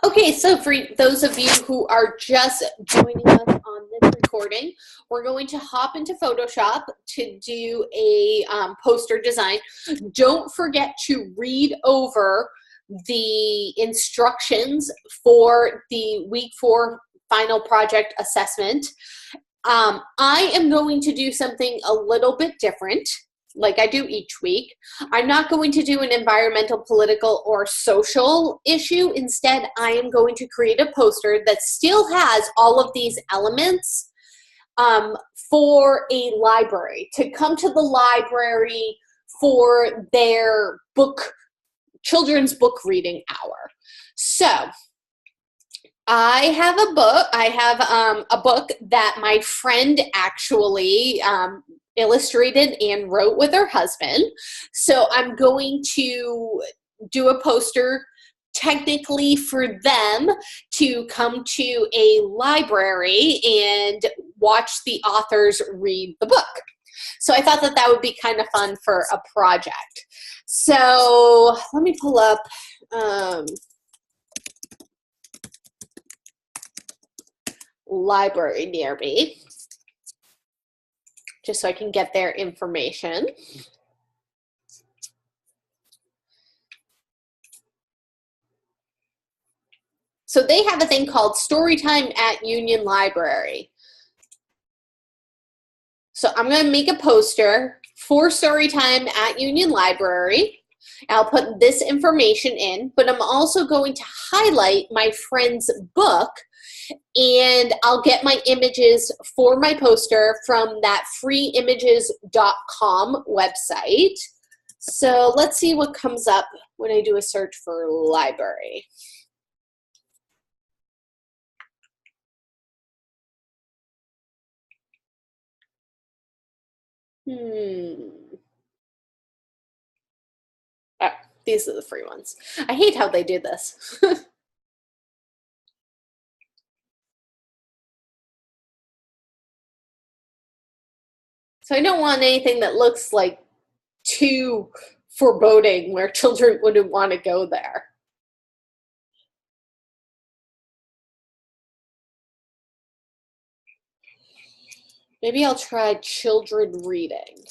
Okay, so for those of you who are just joining us on this recording, we're going to hop into Photoshop to do a poster design. Don't forget to read over the instructions for the week 4 final project assessment. I am going to do something a little bit different, like I do each week. I'm not going to do an environmental, political, or social issue. Instead, I am going to create a poster that still has all of these elements for a library, to come to the library for their children's book reading hour. So I have a book. I have a book that my friend actually illustrated and wrote with her husband. So I'm going to do a poster technically for them to come to a library and watch the authors read the book. So I thought that that would be kind of fun for a project. So let me pull up library near me, just so I can get their information. So they have a thing called Storytime at Union Library. So I'm going to make a poster for Storytime at Union Library. I'll put this information in, but I'm also going to highlight my friend's book, and I'll get my images for my poster from that freeimages.com website. So let's see what comes up when I do a search for library. Oh, these are the free ones. I hate how they do this. So I don't want anything that looks like too foreboding where children wouldn't want to go there. Maybe I'll try children reading.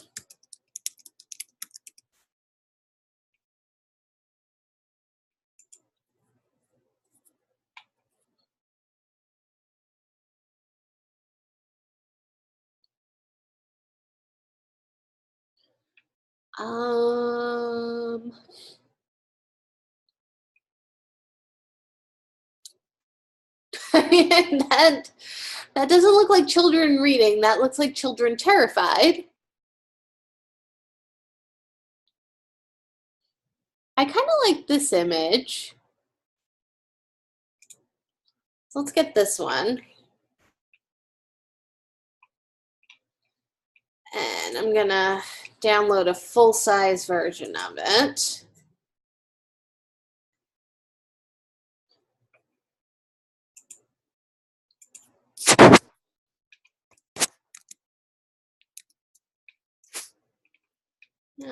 that doesn't look like children reading. That looks like children terrified. I kind of like this image. So let's get this one. And I'm gonna download a full-size version of it.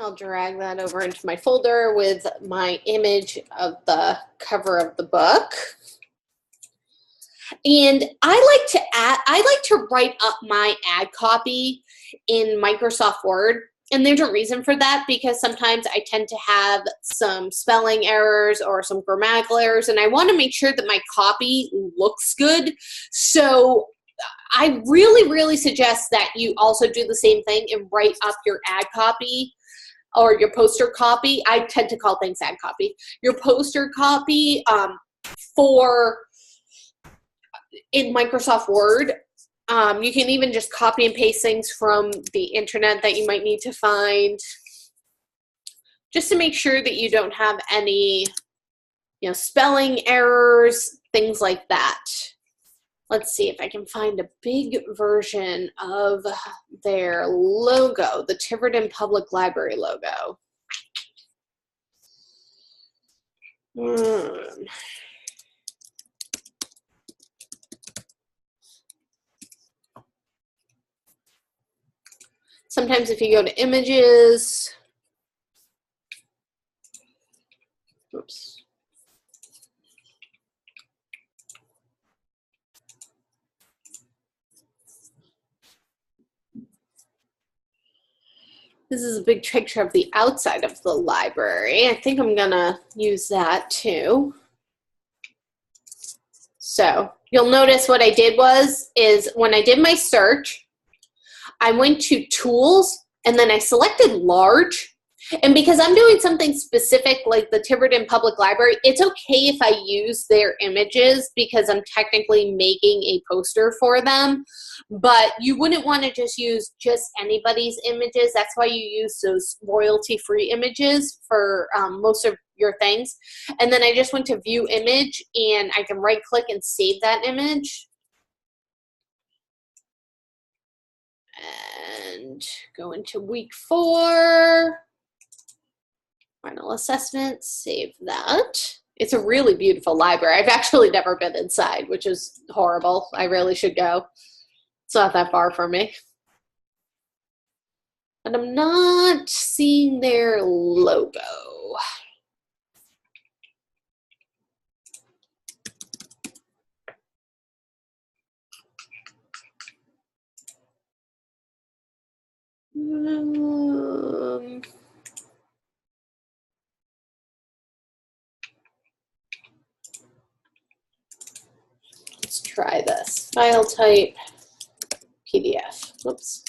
I'll drag that over into my folder with my image of the cover of the book. And I like to write up my ad copy in Microsoft Word. And there's a reason for that, because sometimes I tend to have some spelling errors or some grammatical errors, and I want to make sure that my copy looks good. So I really, really suggest that you also do the same thing and write up your ad copy or your poster copy. I tend to call things ad copy. Your poster copy in Microsoft Word. You can even just copy and paste things from the internet that you might need to find, just to make sure that you don't have any, spelling errors, things like that. Let's see if I can find a big version of their logo, the Tiverton Public Library logo. Sometimes if you go to images, oops. This is a big picture of the outside of the library. I think I'm gonna use that too. So you'll notice what I did is when I did my search, I went to tools and then I selected large. And because I'm doing something specific like the Tiverton Public Library, it's okay if I use their images because I'm technically making a poster for them. But you wouldn't want to just use just anybody's images. That's why you use those royalty-free images for most of your things. And then I just went to view image and I can right click and save that image. And go into week 4. Final assessment, save that. It's a really beautiful library. I've actually never been inside, which is horrible. I really should go. It's not that far from me. But I'm not seeing their logo. Let's try this. File type, PDF. Whoops.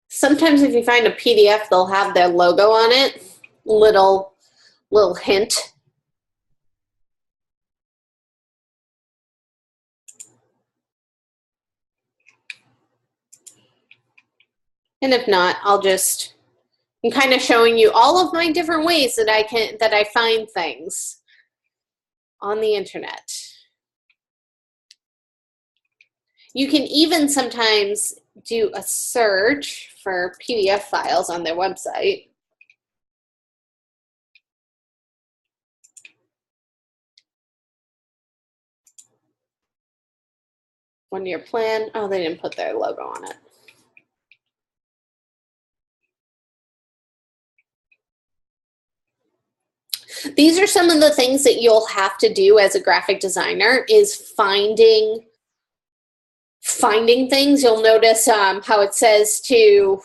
Sometimes if you find a PDF, they'll have their logo on it. Little hint. And if not, I'm kind of showing you all of my different ways that I find things on the internet. You can even sometimes do a search for PDF files on their website. One-year plan. Oh, they didn't put their logo on it. These are some of the things that you'll have to do as a graphic designer is finding things. You'll notice how it says to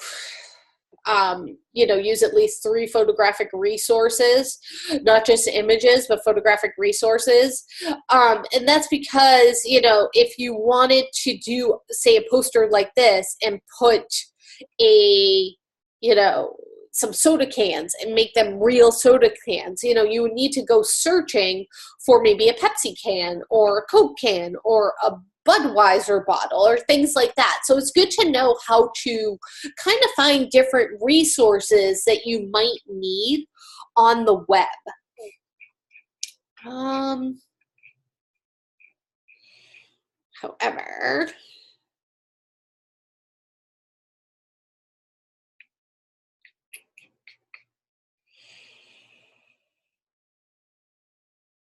use at least 3 photographic resources, not just images, but photographic resources. And that's because, if you wanted to do, say, a poster like this and put some soda cans and make them real soda cans, you would need to go searching for maybe a Pepsi can or a Coke can or a Budweiser bottle or things like that. So it's good to know how to kind of find different resources that you might need on the web. However,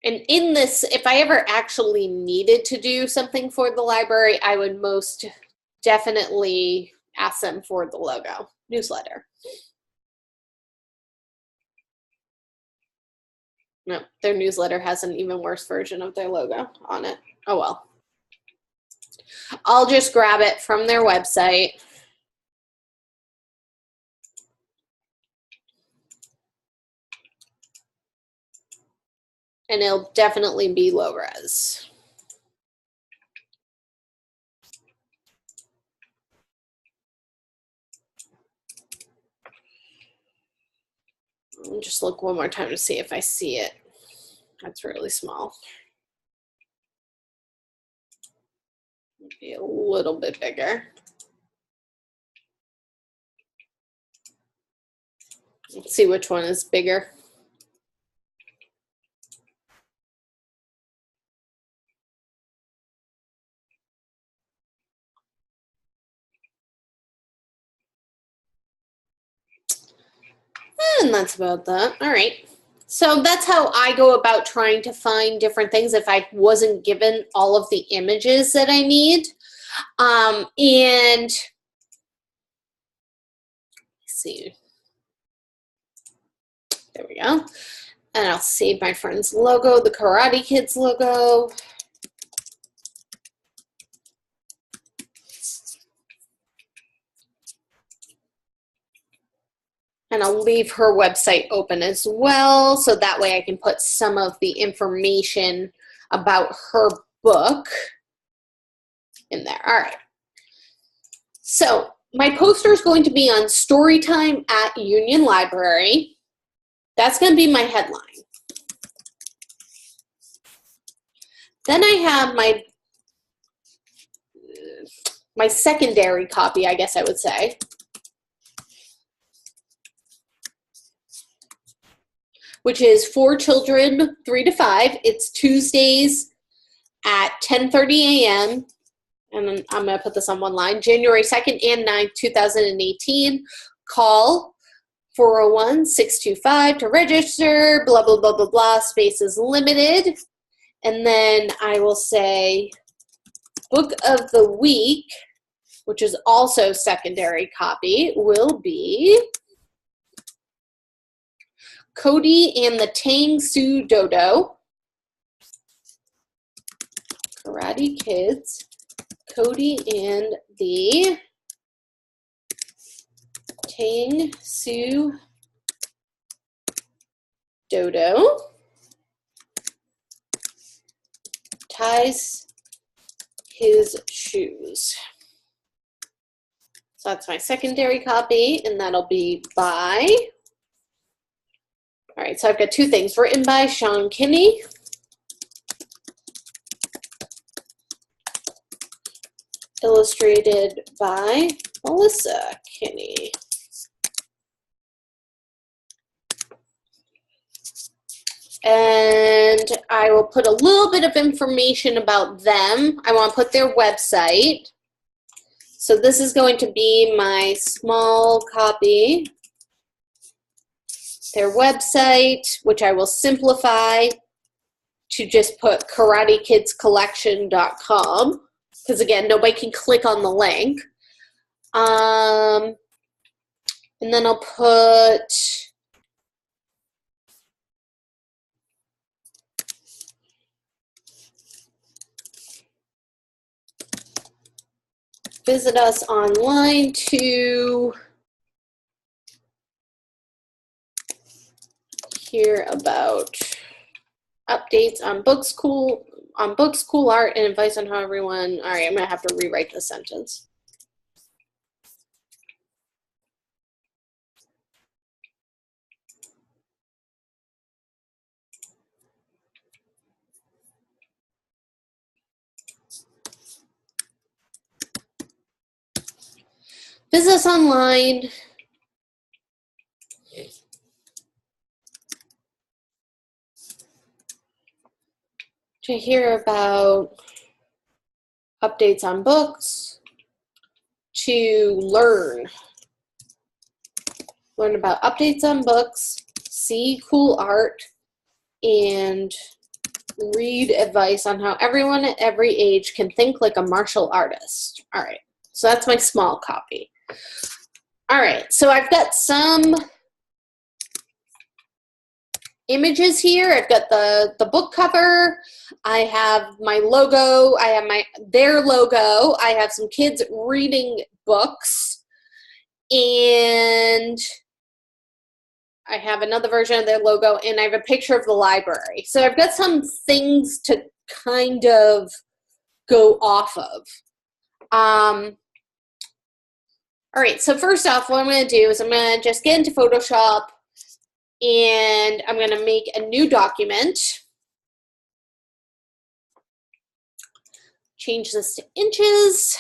and in this, if I ever actually needed to do something for the library, I would most definitely ask them for the logo. Newsletter. No, their newsletter has an even worse version of their logo on it. Oh well. I'll just grab it from their website. And it'll definitely be low res. I'll just look one more time to see if I see it. That's really small. Maybe a little bit bigger. Let's see which one is bigger. And that's about that. All right. So that's how I go about trying to find different things if I wasn't given all of the images that I need. And let's see. There we go. And I'll save my friend's logo, the Karate Kids logo. And I'll leave her website open as well, so that way I can put some of the information about her book in there. All right. So my poster is going to be on Storytime at Union Library. That's going to be my headline. Then I have my secondary copy, I guess I would say. Which is for children 3 to 5. It's Tuesdays at 10:30 a.m. And then I'm going to put this on one line. January 2nd and 9th, 2018. Call 401-625 to register, blah, blah, blah, blah, blah. Space is limited. And then I will say book of the week, which is also secondary copy, will be Cody and the Tang Su Dodo. Karate Kids. Cody and the Tang Su Dodo ties his shoes. So that's my secondary copy, and that'll be by, all right, so I've got two things, written by Sean Kinney, illustrated by Melissa Kinney. And I will put a little bit of information about them. I want to put their website. So this is going to be my small copy. Their website, which I will simplify to just put karatekidscollection.com. Because again, nobody can click on the link. And then I'll put visit us online to hear about updates on books, cool art, and advice on how everyone. All right, I'm gonna have to rewrite the sentence. Visit us online to hear about updates on books, to learn about updates on books, see cool art, and read advice on how everyone at every age can think like a martial artist. All right, so that's my small copy. All right, so I've got some images here. I've got the book cover. I have my logo. I have their logo. I have some kids reading books, and I have another version of their logo, and I have a picture of the library. So I've got some things to kind of go off of. All right, so first off, what I'm going to do is I'm going to just get into Photoshop, and I'm going to make a new document. Change this to inches.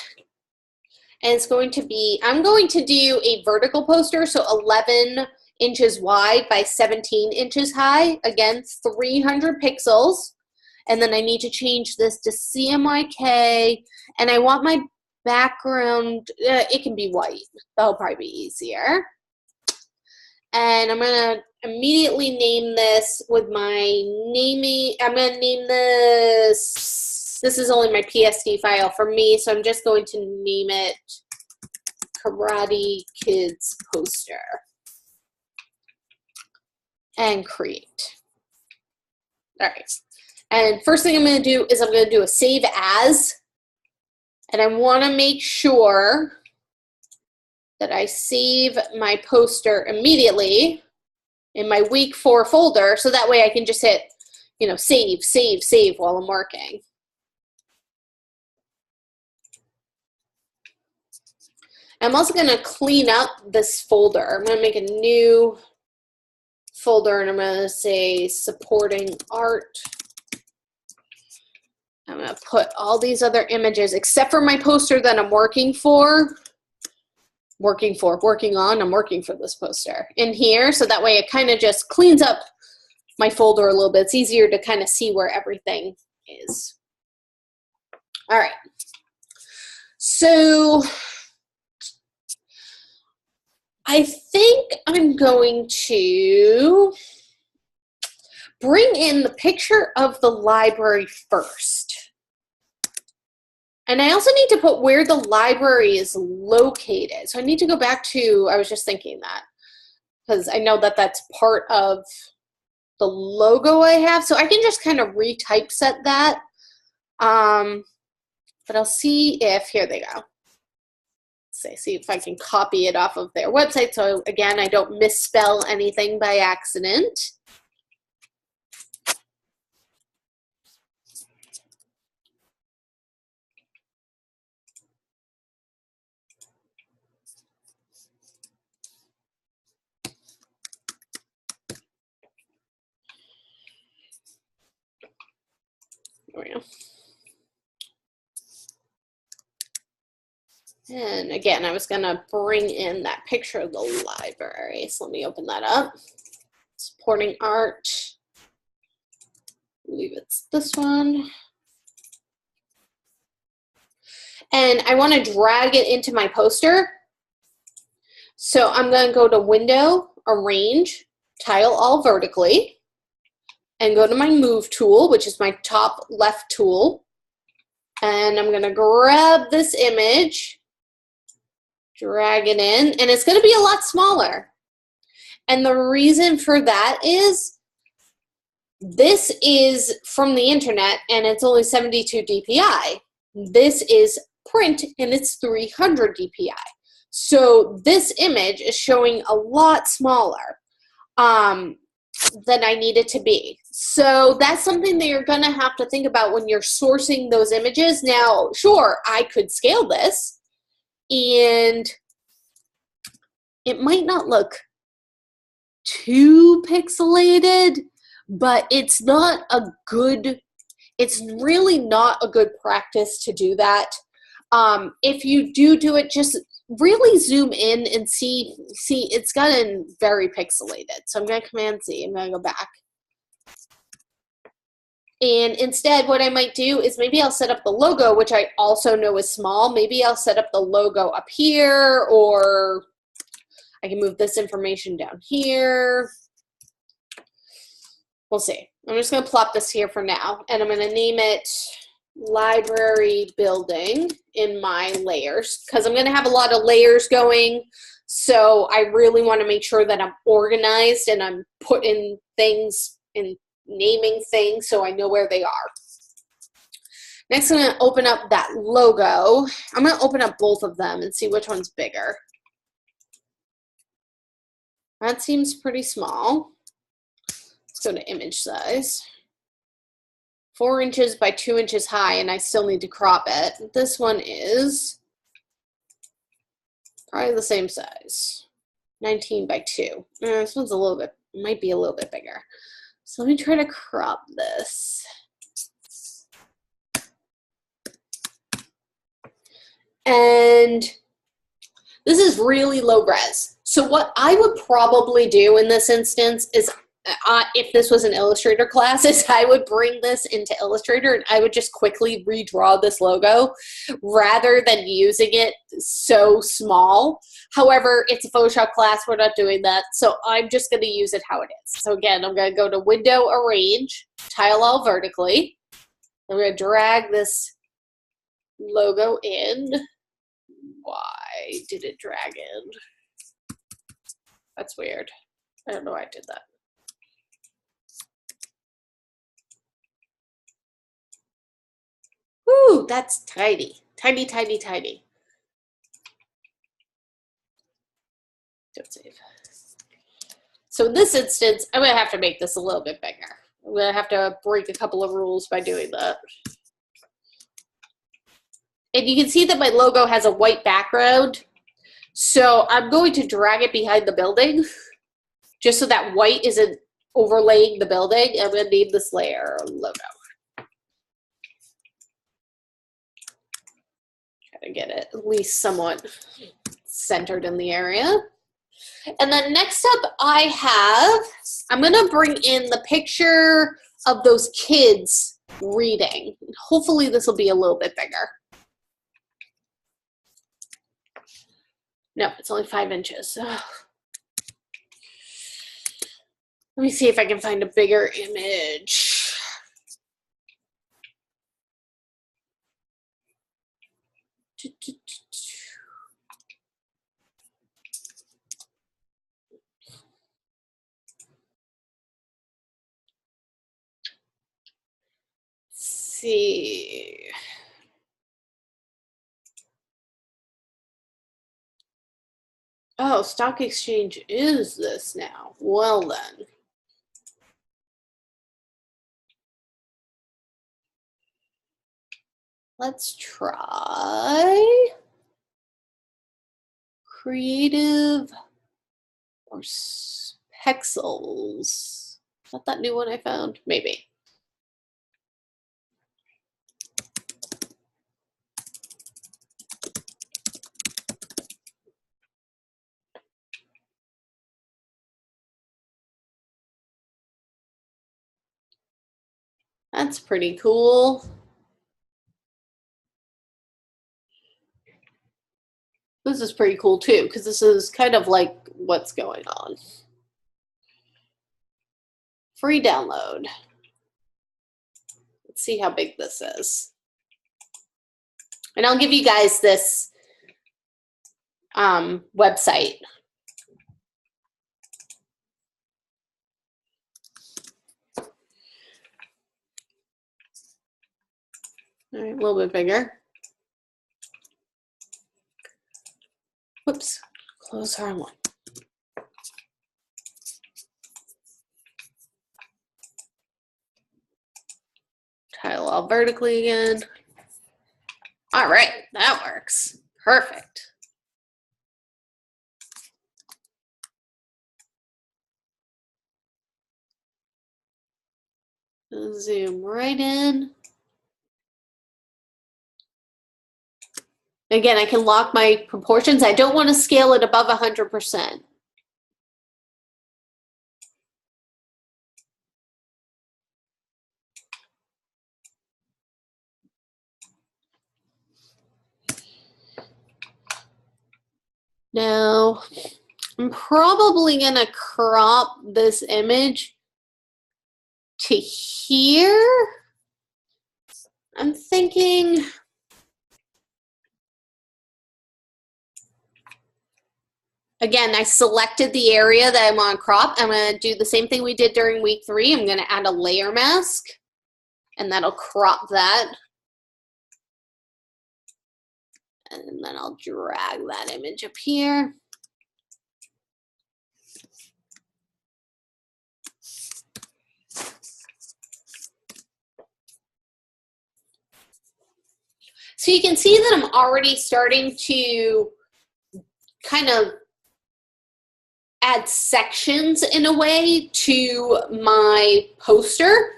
And it's going to be, I'm going to do a vertical poster, so 11 inches wide by 17 inches high. Again, 300 pixels. And then I need to change this to CMYK. And I want my background, it can be white. That'll probably be easier. And I'm going to immediately name this with my naming. I'm going to name this is only my PSD file for me, so I'm just going to name it Karate Kids Poster. and create. All right. And first thing I'm going to do is I'm going to do a save as, and I want to make sure that I save my poster immediately in my week 4 folder, so that way I can just hit, you know, save, save, save while I'm working. I'm also going to clean up this folder. I'm going to make a new folder, and I'm going to say supporting art. I'm going to put all these other images, except for my poster that I'm working for this poster in here, so that way it kind of just cleans up my folder a little bit. It's easier to kind of see where everything is. All right. So I think I'm going to bring in the picture of the library first. And I also need to put where the library is located. So I need to go back to, I was just thinking that, because I know that that's part of the logo I have. So I can just kind of retypeset that. But I'll see if, here they go. See if I can copy it off of their website. So again, I don't misspell anything by accident. There we go. And again, I was going to bring in that picture of the library. So let me open that up. Supporting art. I believe it's this one. And I want to drag it into my poster. So I'm going to go to Window, Arrange, Tile All Vertically, and go to my Move tool, which is my top left tool. And I'm going to grab this image, drag it in, and it's going to be a lot smaller. And the reason for that is this is from the internet and it's only 72 dpi. This is print and it's 300 dpi. So this image is showing a lot smaller than I need it to be. So that's something that you're going to have to think about when you're sourcing those images. Now, sure, I could scale this and it might not look too pixelated, but it's not a good, it's really not a good practice to do that. If you do it, just really zoom in and see it's gotten very pixelated. So I'm going to Command Z, I'm going to go back. And instead, what I might do is maybe I'll set up the logo, which I also know is small. Maybe I'll set up the logo up here, or I can move this information down here. We'll see. I'm just going to plop this here for now, and I'm going to name it Library Building in my layers, because I'm going to have a lot of layers going. So I really want to make sure that I'm organized and I'm putting things in, naming things so I know where they are. Next, I'm going to open up that logo. I'm going to open up both of them and see which one's bigger. That seems pretty small. Let's go to image size. 4 inches by 2 inches high, and I still need to crop it. This one is probably the same size. 19 by 2. This one's a little bit, might be a little bit bigger. So let me try to crop this. And this is really low res. So what I would probably do in this instance is, if this was an Illustrator class, is I would bring this into Illustrator and I would just quickly redraw this logo rather than using it so small. However, it's a Photoshop class, we're not doing that, so I'm just going to use it how it is. So again, I'm going to go to Window, Arrange, Tile All Vertically. I'm going to drag this logo in. Why did it drag in? That's weird. I don't know why I did that. Ooh, that's tiny. Tiny, tiny, tiny. Don't save. So in this instance, I'm going to have to make this a little bit bigger. I'm going to have to break a couple of rules by doing that. And you can see that my logo has a white background. So I'm going to drag it behind the building just so that white isn't overlaying the building. I'm going to name this layer logo. Try to get it at least somewhat centered in the area. And then next up I'm going to bring in the picture of those kids reading. Hopefully this will be a little bit bigger. No, it's only 5 inches. Ugh. Let me see if I can find a bigger image. See. Oh, stock exchange is this now. Well then. Let's try creative or pixels. Is that that new one I found? Maybe. That's pretty cool. This is pretty cool too, because this is kind of like what's going on. Free download. Let's see how big this is. And I'll give you guys this website. All right, a little bit bigger. Whoops, close the wrong one. Tile all vertically again. All right, that works. Perfect. Zoom right in. Again, I can lock my proportions. I don't want to scale it above 100%. Now, I'm probably going to crop this image to here. I'm thinking again, I selected the area that I want to crop. I'm going to do the same thing we did during week 3. I'm going to add a layer mask, and that'll crop that. And then I'll drag that image up here. So you can see that I'm already starting to kind of add sections in a way to my poster.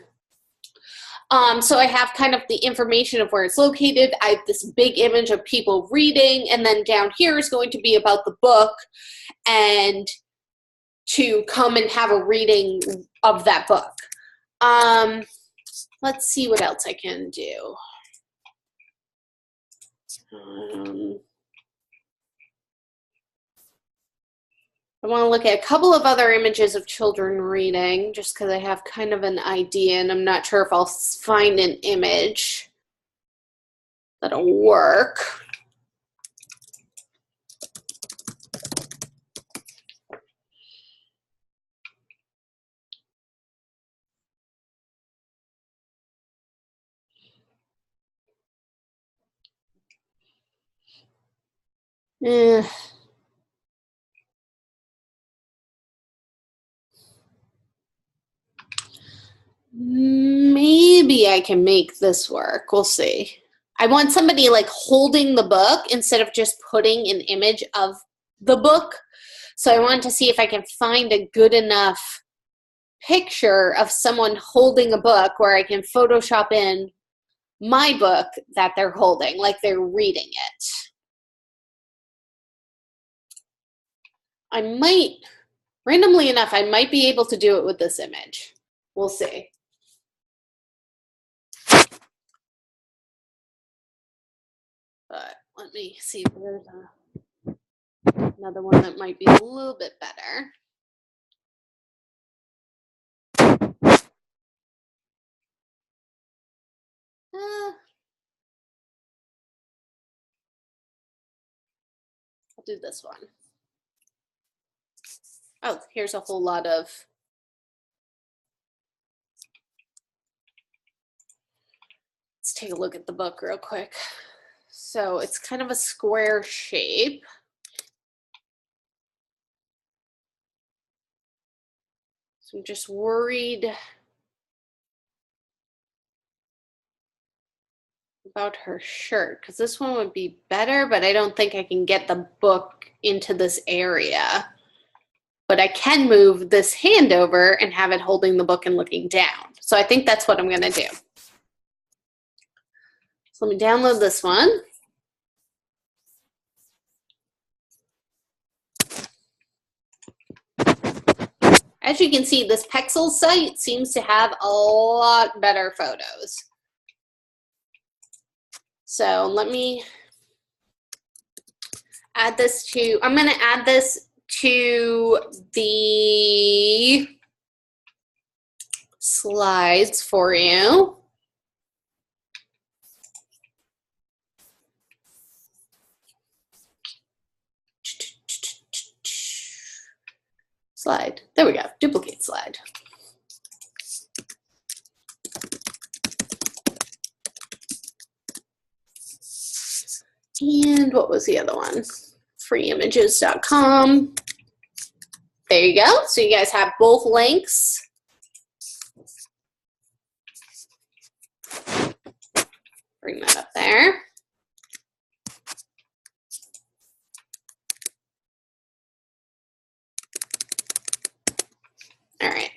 So I have kind of the information of where it's located. I have this big image of people reading, and then down here is going to be about the book and to come and have a reading of that book. Let's see what else I can do. I want to look at a couple of other images of children reading just because I have kind of an idea, and I'm not sure if I'll find an image that'll work. Eh. Maybe I can make this work. We'll see. I want somebody like holding the book instead of just putting an image of the book. So I wanted to see if I can find a good enough picture of someone holding a book where I can Photoshop in my book that they're holding, like they're reading it. I might, randomly enough, I might be able to do it with this image. We'll see. But let me see if there's another one that might be a little bit better. I'll do this one. Oh, here's a whole lot of, let's take a look at the book real quick. So it's kind of a square shape. So I'm just worried about her shirt because this one would be better, but I don't think I can get the book into this area. But I can move this hand over and have it holding the book and looking down. So I think that's what I'm going to do. So let me download this one. As you can see, this Pexels site seems to have a lot better photos. So let me add this to, I'm going to add this to the slides for you. Slide. There we go. Duplicate slide. And what was the other one? Freeimages.com. There you go. So you guys have both links. Bring that up there. All right.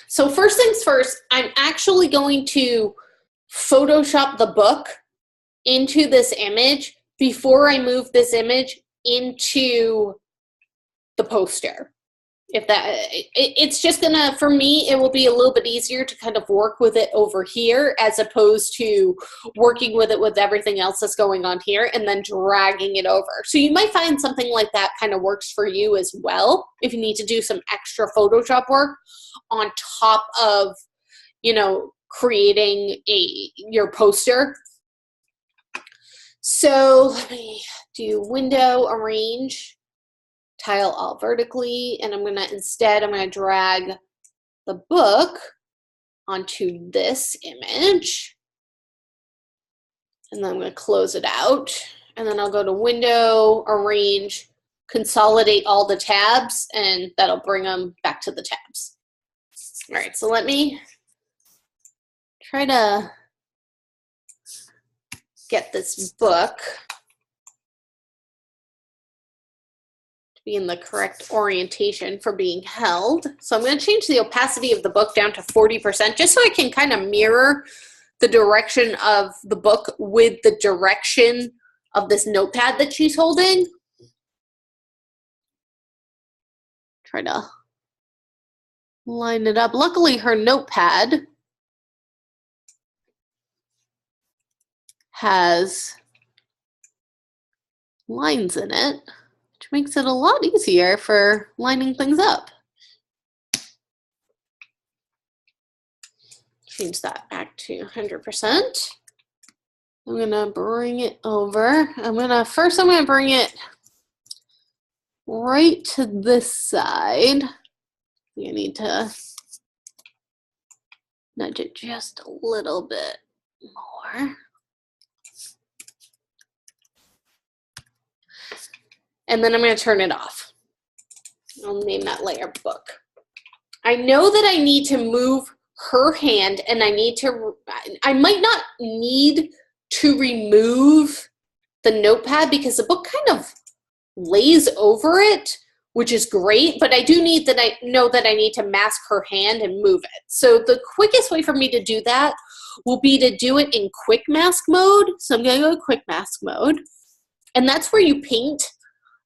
So first things first, I'm actually going to Photoshop the book into this image before I move this image into the poster. If that, it's just gonna, for me, it will be a little bit easier to kind of work with it over here as opposed to working with it with everything else that's going on here and then dragging it over. So you might find something like that kind of works for you as well if you need to do some extra Photoshop work on top of, you know, creating your poster. So let me do window, arrange, tile all vertically, and I'm gonna drag the book onto this image, and then I'm gonna close it out, and then I'll go to window, arrange, consolidate all the tabs, and that'll bring them back to the tabs. All right, so let me try to get this book be in the correct orientation for being held. So I'm going to change the opacity of the book down to 40% just so I can kind of mirror the direction of the book with the direction of this notepad that she's holding. Try to line it up. Luckily, her notepad has lines in it, which makes it a lot easier for lining things up. Change that back to 100%. I'm gonna bring it over. I'm gonna bring it right to this side. You need to nudge it just a little bit more. and then I'm going to turn it off. I'll name that layer book. I know that I need to move her hand, and I might not need to remove the notepad because the book kind of lays over it, which is great, but I do need that I know that I need to mask her hand and move it. So the quickest way for me to do that will be to do it in quick mask mode. So I'm going to go quick mask mode, and that's where you paint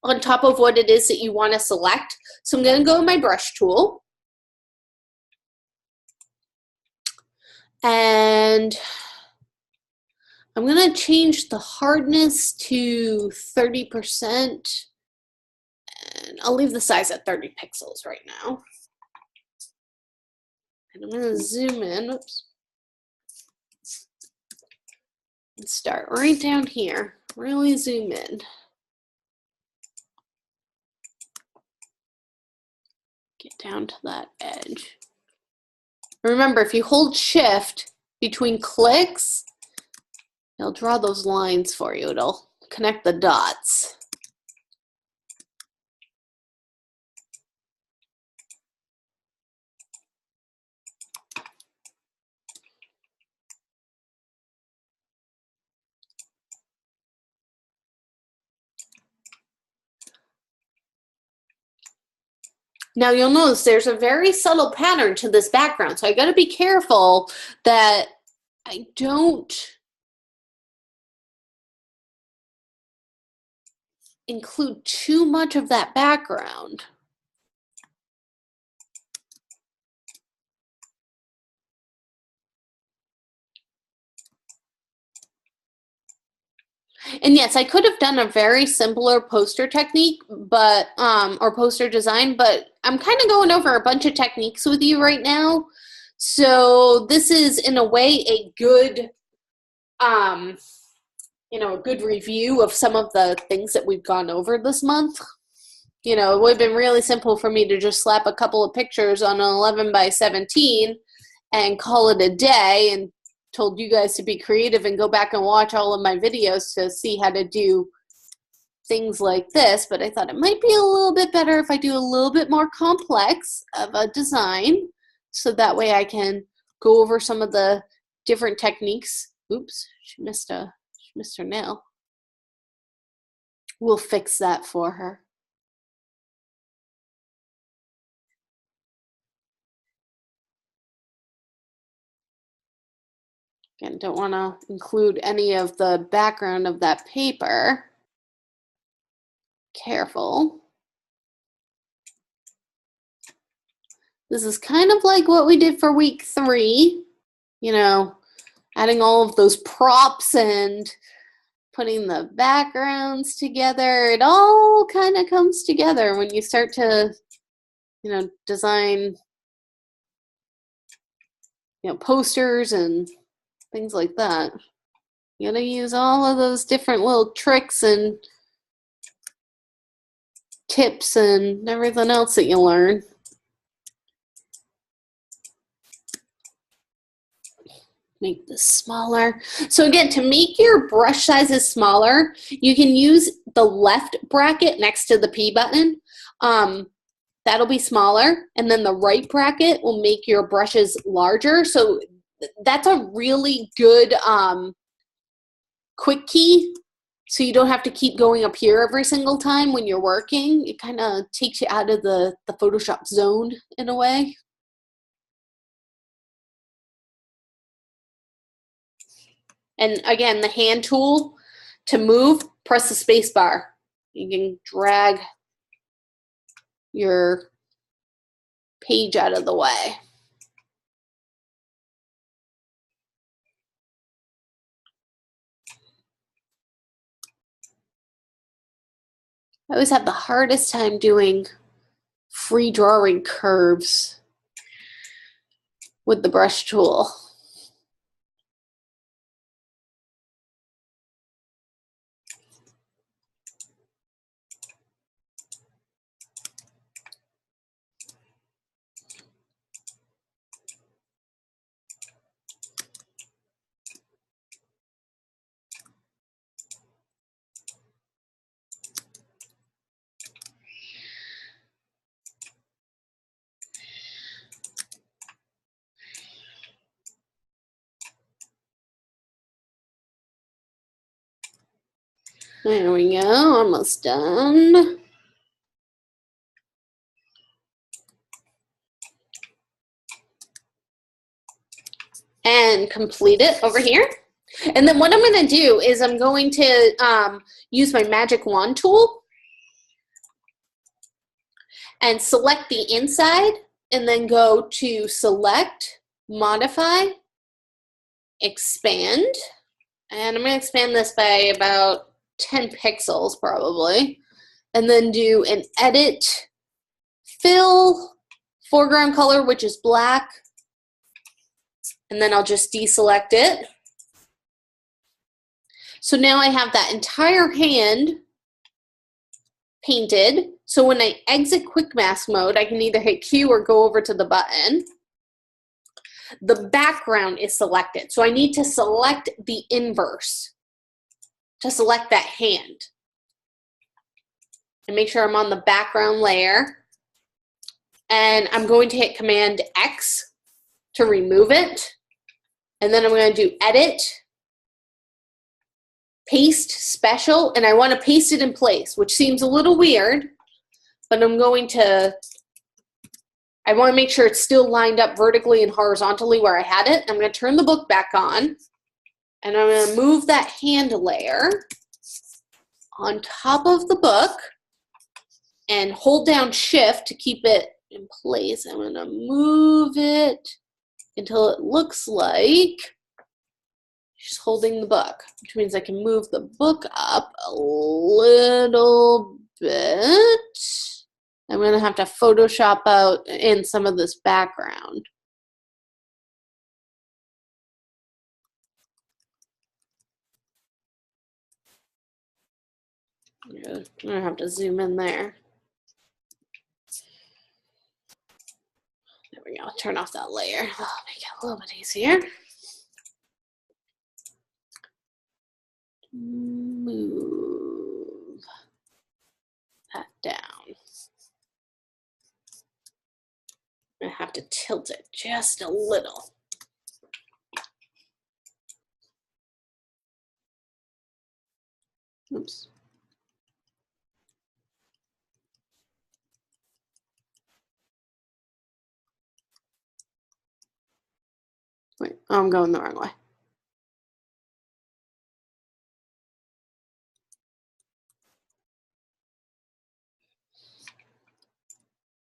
on top of what it is that you want to select. So I'm going to go in my brush tool, and I'm going to change the hardness to 30%, and I'll leave the size at 30 pixels right now. And I'm going to zoom in, oops, and start right down here. Really zoom in. Get down to that edge. Remember, if you hold shift between clicks, it'll draw those lines for you. It'll connect the dots. Now you'll notice there's a very subtle pattern to this background, so I got to be careful that I don't include too much of that background. And yes, I could have done a very simpler poster technique, but or poster design, but I'm kind of going over a bunch of techniques with you right now. So this is in a way a good you know, a good review of some of the things that we've gone over this month. You know, it would have been really simple for me to just slap a couple of pictures on an 11 by 17 and call it a day, and told you guys to be creative and go back and watch all of my videos to see how to do things like this. But I thought it might be a little bit better if I do a little bit more complex of a design, so that way I can go over some of the different techniques. Oops, she missed her nail. We'll fix that for her. Again, don't want to include any of the background of that paper. Careful. This is kind of like what we did for week 3, you know, adding all of those props and putting the backgrounds together. It all kind of comes together when you start to, you know, design, you know, posters and things like that. You gotta use all of those different little tricks and tips and everything else that you learn. Make this smaller. So again, to make your brush sizes smaller, you can use the left bracket next to the P button. That'll be smaller, and then the right bracket will make your brushes larger. So that's a really good quick key, so you don't have to keep going up here every single time when you're working. It kind of takes you out of the Photoshop zone in a way. And again, the hand tool, to move, press the space bar. You can drag your page out of the way. I always have the hardest time doing free drawing curves with the brush tool. There we go, almost done. And complete it over here. And then what I'm going to do is I'm going to use my magic wand tool and select the inside, and then go to select, modify, expand. And I'm going to expand this by about 10 pixels probably. And then do an edit, fill, foreground color, which is black. And then I'll just deselect it. So now I have that entire hand painted. So when I exit quick mask mode, I can either hit Q or go over to the button. The background is selected. So I need to select the inverse to select that hand. And make sure I'm on the background layer. And I'm going to hit Command X to remove it. And then I'm going to do Edit, Paste Special, and I want to paste it in place, which seems a little weird, but I want to make sure it's still lined up vertically and horizontally where I had it. I'm going to turn the book back on, and I'm going to move that hand layer on top of the book and hold down Shift to keep it in place. I'm going to move it until it looks like she's holding the book, which means I can move the book up a little bit. I'm going to have to Photoshop out in some of this background. I'm going to have to zoom in there. There we go. Turn off that layer. That'll make it a little bit easier. Move that down. I have to tilt it just a little. Oops. Wait, I'm going the wrong way.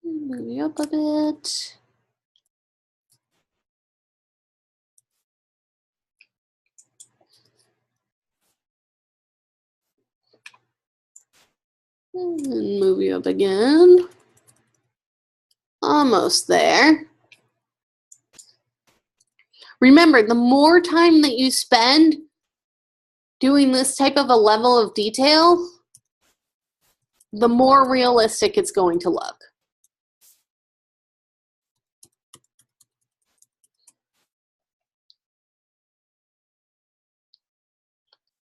Move you up a bit. And move you up again. Almost there. Remember, the more time that you spend doing this type of a level of detail, the more realistic it's going to look.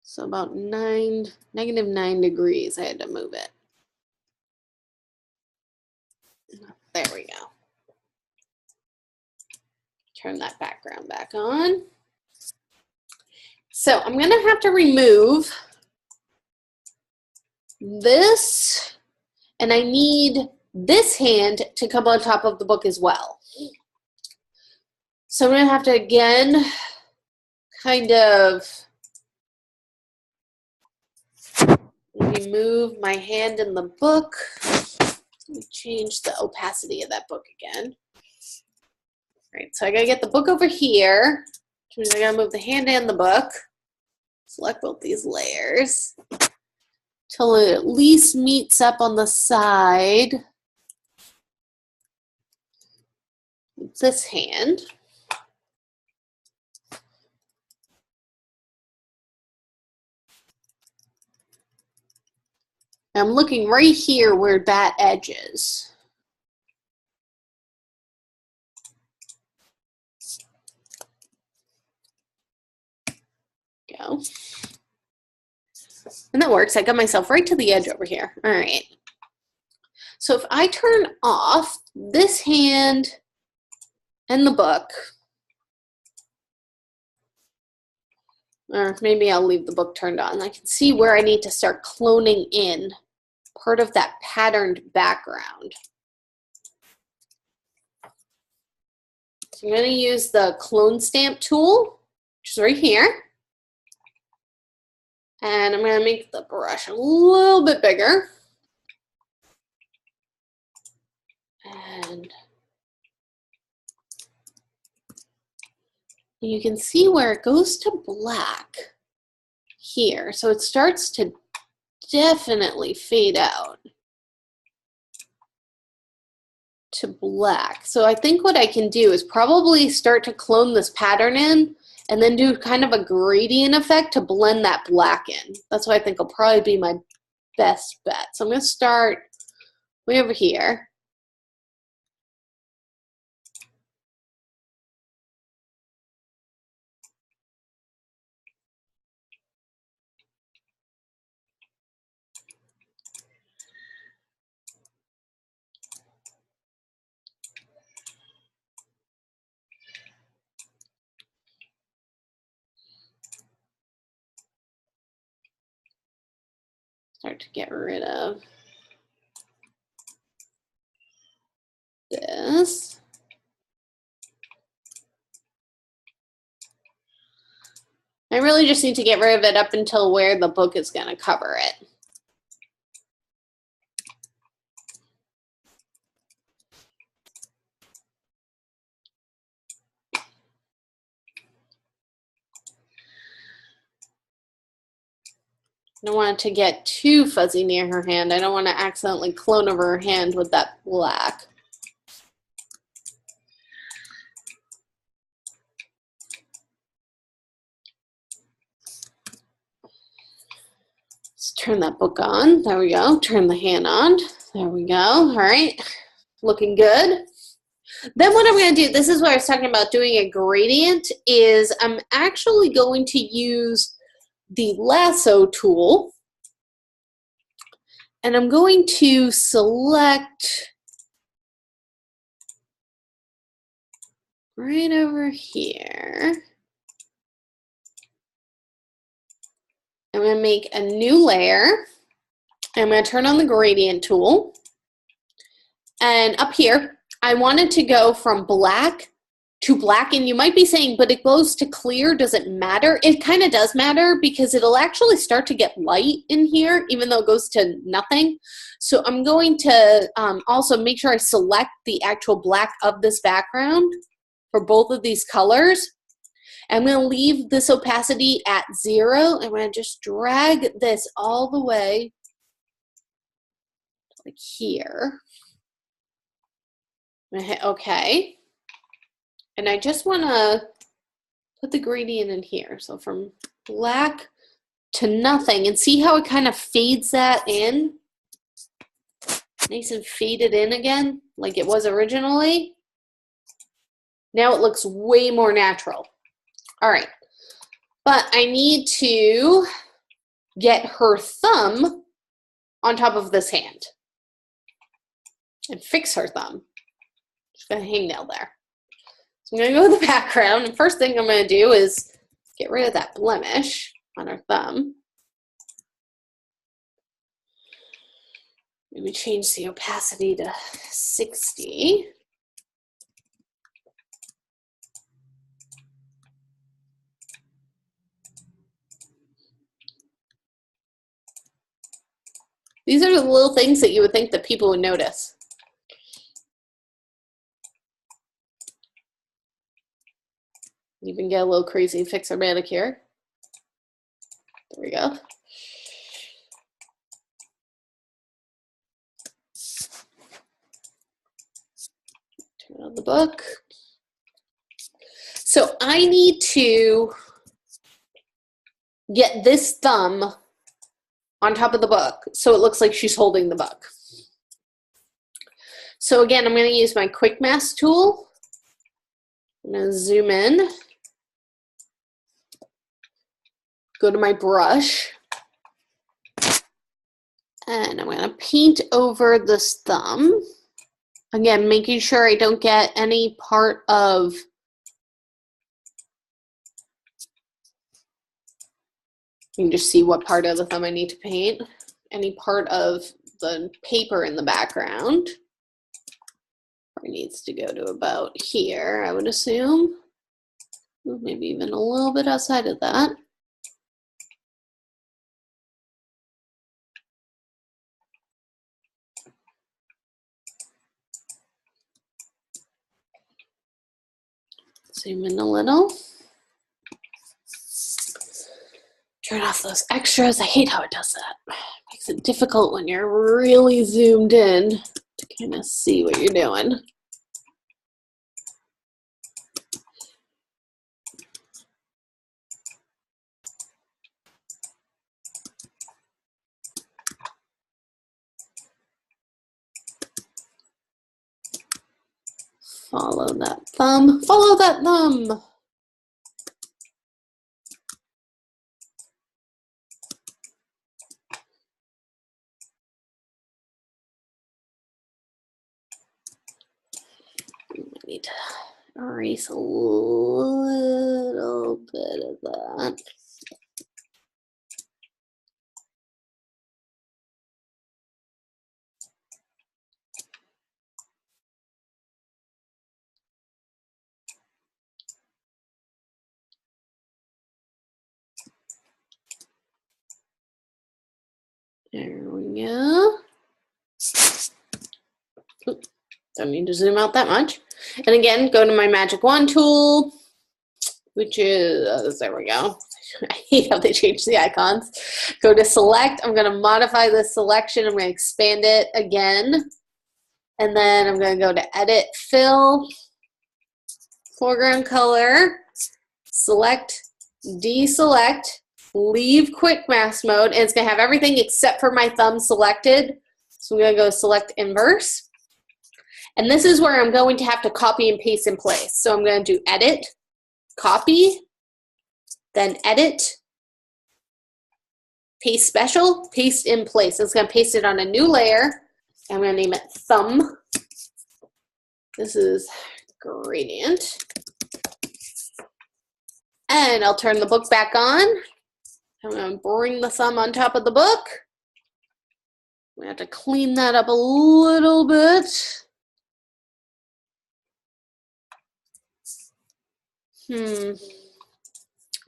So about -9 degrees, I had to move it. There we go. Turn that background back on. So I'm going to have to remove this, and I need this hand to come on top of the book as well. So I'm going to have to, again, kind of maybe move my hand in the book. Let me change the opacity of that book again. All right, so I gotta get the book over here, which means I gotta move the hand and the book. Select both these layers till it at least meets up on the side with this hand. I'm looking right here where that edge is. Go. And that works. I got myself right to the edge over here. All right. So if I turn off this hand and the book, Or maybe I'll leave the book turned on. I can see where I need to start cloning in part of that patterned background. So I'm going to use the clone stamp tool, which is right here. And I'm going to make the brush a little bit bigger. And you can see where it goes to black here. So it starts to definitely fade out to black. So I think what I can do is probably start to clone this pattern in and then do kind of a gradient effect to blend that black in. That's what I think will probably be my best bet. So I'm going to start way over here. Start to get rid of this. I really just need to get rid of it up until where the book is going to cover it. I don't want it to get too fuzzy near her hand. I don't want to accidentally clone over her hand with that black. Let's turn that book on. There we go. Turn the hand on. There we go. All right. Looking good. Then what I'm going to do, this is what I was talking about doing a gradient, is I'm actually going to use the lasso tool. And I'm going to select right over here. I'm going to make a new layer. I'm going to turn on the gradient tool. And up here, I wanted to go from black to black. And you might be saying, but it goes to clear. Does it matter? It kind of does matter because it'll actually start to get light in here, even though it goes to nothing. So I'm going to also make sure I select the actual black of this background for both of these colors. I'm going to leave this opacity at 0. I'm going to just drag this all the way like here. I'm going to hit OK. And I just want to put the gradient in here. So from black to nothing. And see how it kind of fades that in? Nice and faded in again, like it was originally. Now it looks way more natural. All right. But I need to get her thumb on top of this hand and fix her thumb. She's got a hangnail there. So I'm going to go to the background, and first thing I'm going to do is get rid of that blemish on her thumb. Maybe change the opacity to 60. These are the little things that you would think that people would notice. Even get a little crazy and fix our manicure. There we go. Turn on the book. So I need to get this thumb on top of the book so it looks like she's holding the book. So again, I'm going to use my quick mask tool. I'm going to zoom in. Go to my brush. And I'm going to paint over this thumb. Again, making sure I don't get any part of You can just see what part of the thumb I need to paint. Any part of the paper in the background needs to go to about here, I would assume. Maybe even a little bit outside of that. Zoom in a little. Turn off those extras. I hate how it does that. Makes it difficult when you're really zoomed in to kind of see what you're doing. Follow that thumb. Follow that thumb. I need to erase a little bit of that. There we go. Don't need to zoom out that much. And again, go to my magic wand tool, which is, there we go. I hate how they change the icons. Go to select. I'm going to modify this selection. I'm going to expand it again. And then I'm going to go to edit, fill, foreground color, select, deselect, leave quick mask mode, and it's going to have everything except for my thumb selected. So I'm going to go select inverse. And this is where I'm going to have to copy and paste in place. So I'm going to do edit, copy, then edit, paste special, paste in place. It's going to paste it on a new layer. I'm going to name it thumb. This is gradient. And I'll turn the book back on. I'm going to bring the thumb on top of the book. We have to clean that up a little bit.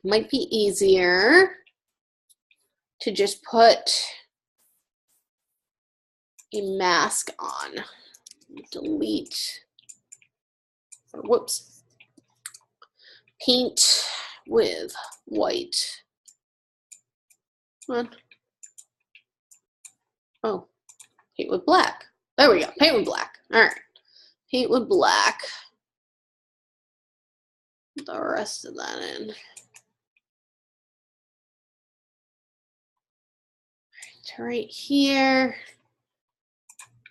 Might be easier to just put a mask on. Delete, or whoops, paint with white. Come on. Oh, paint with black. There we go, paint with black. All right, paint with black. Put the rest of that in. Right here,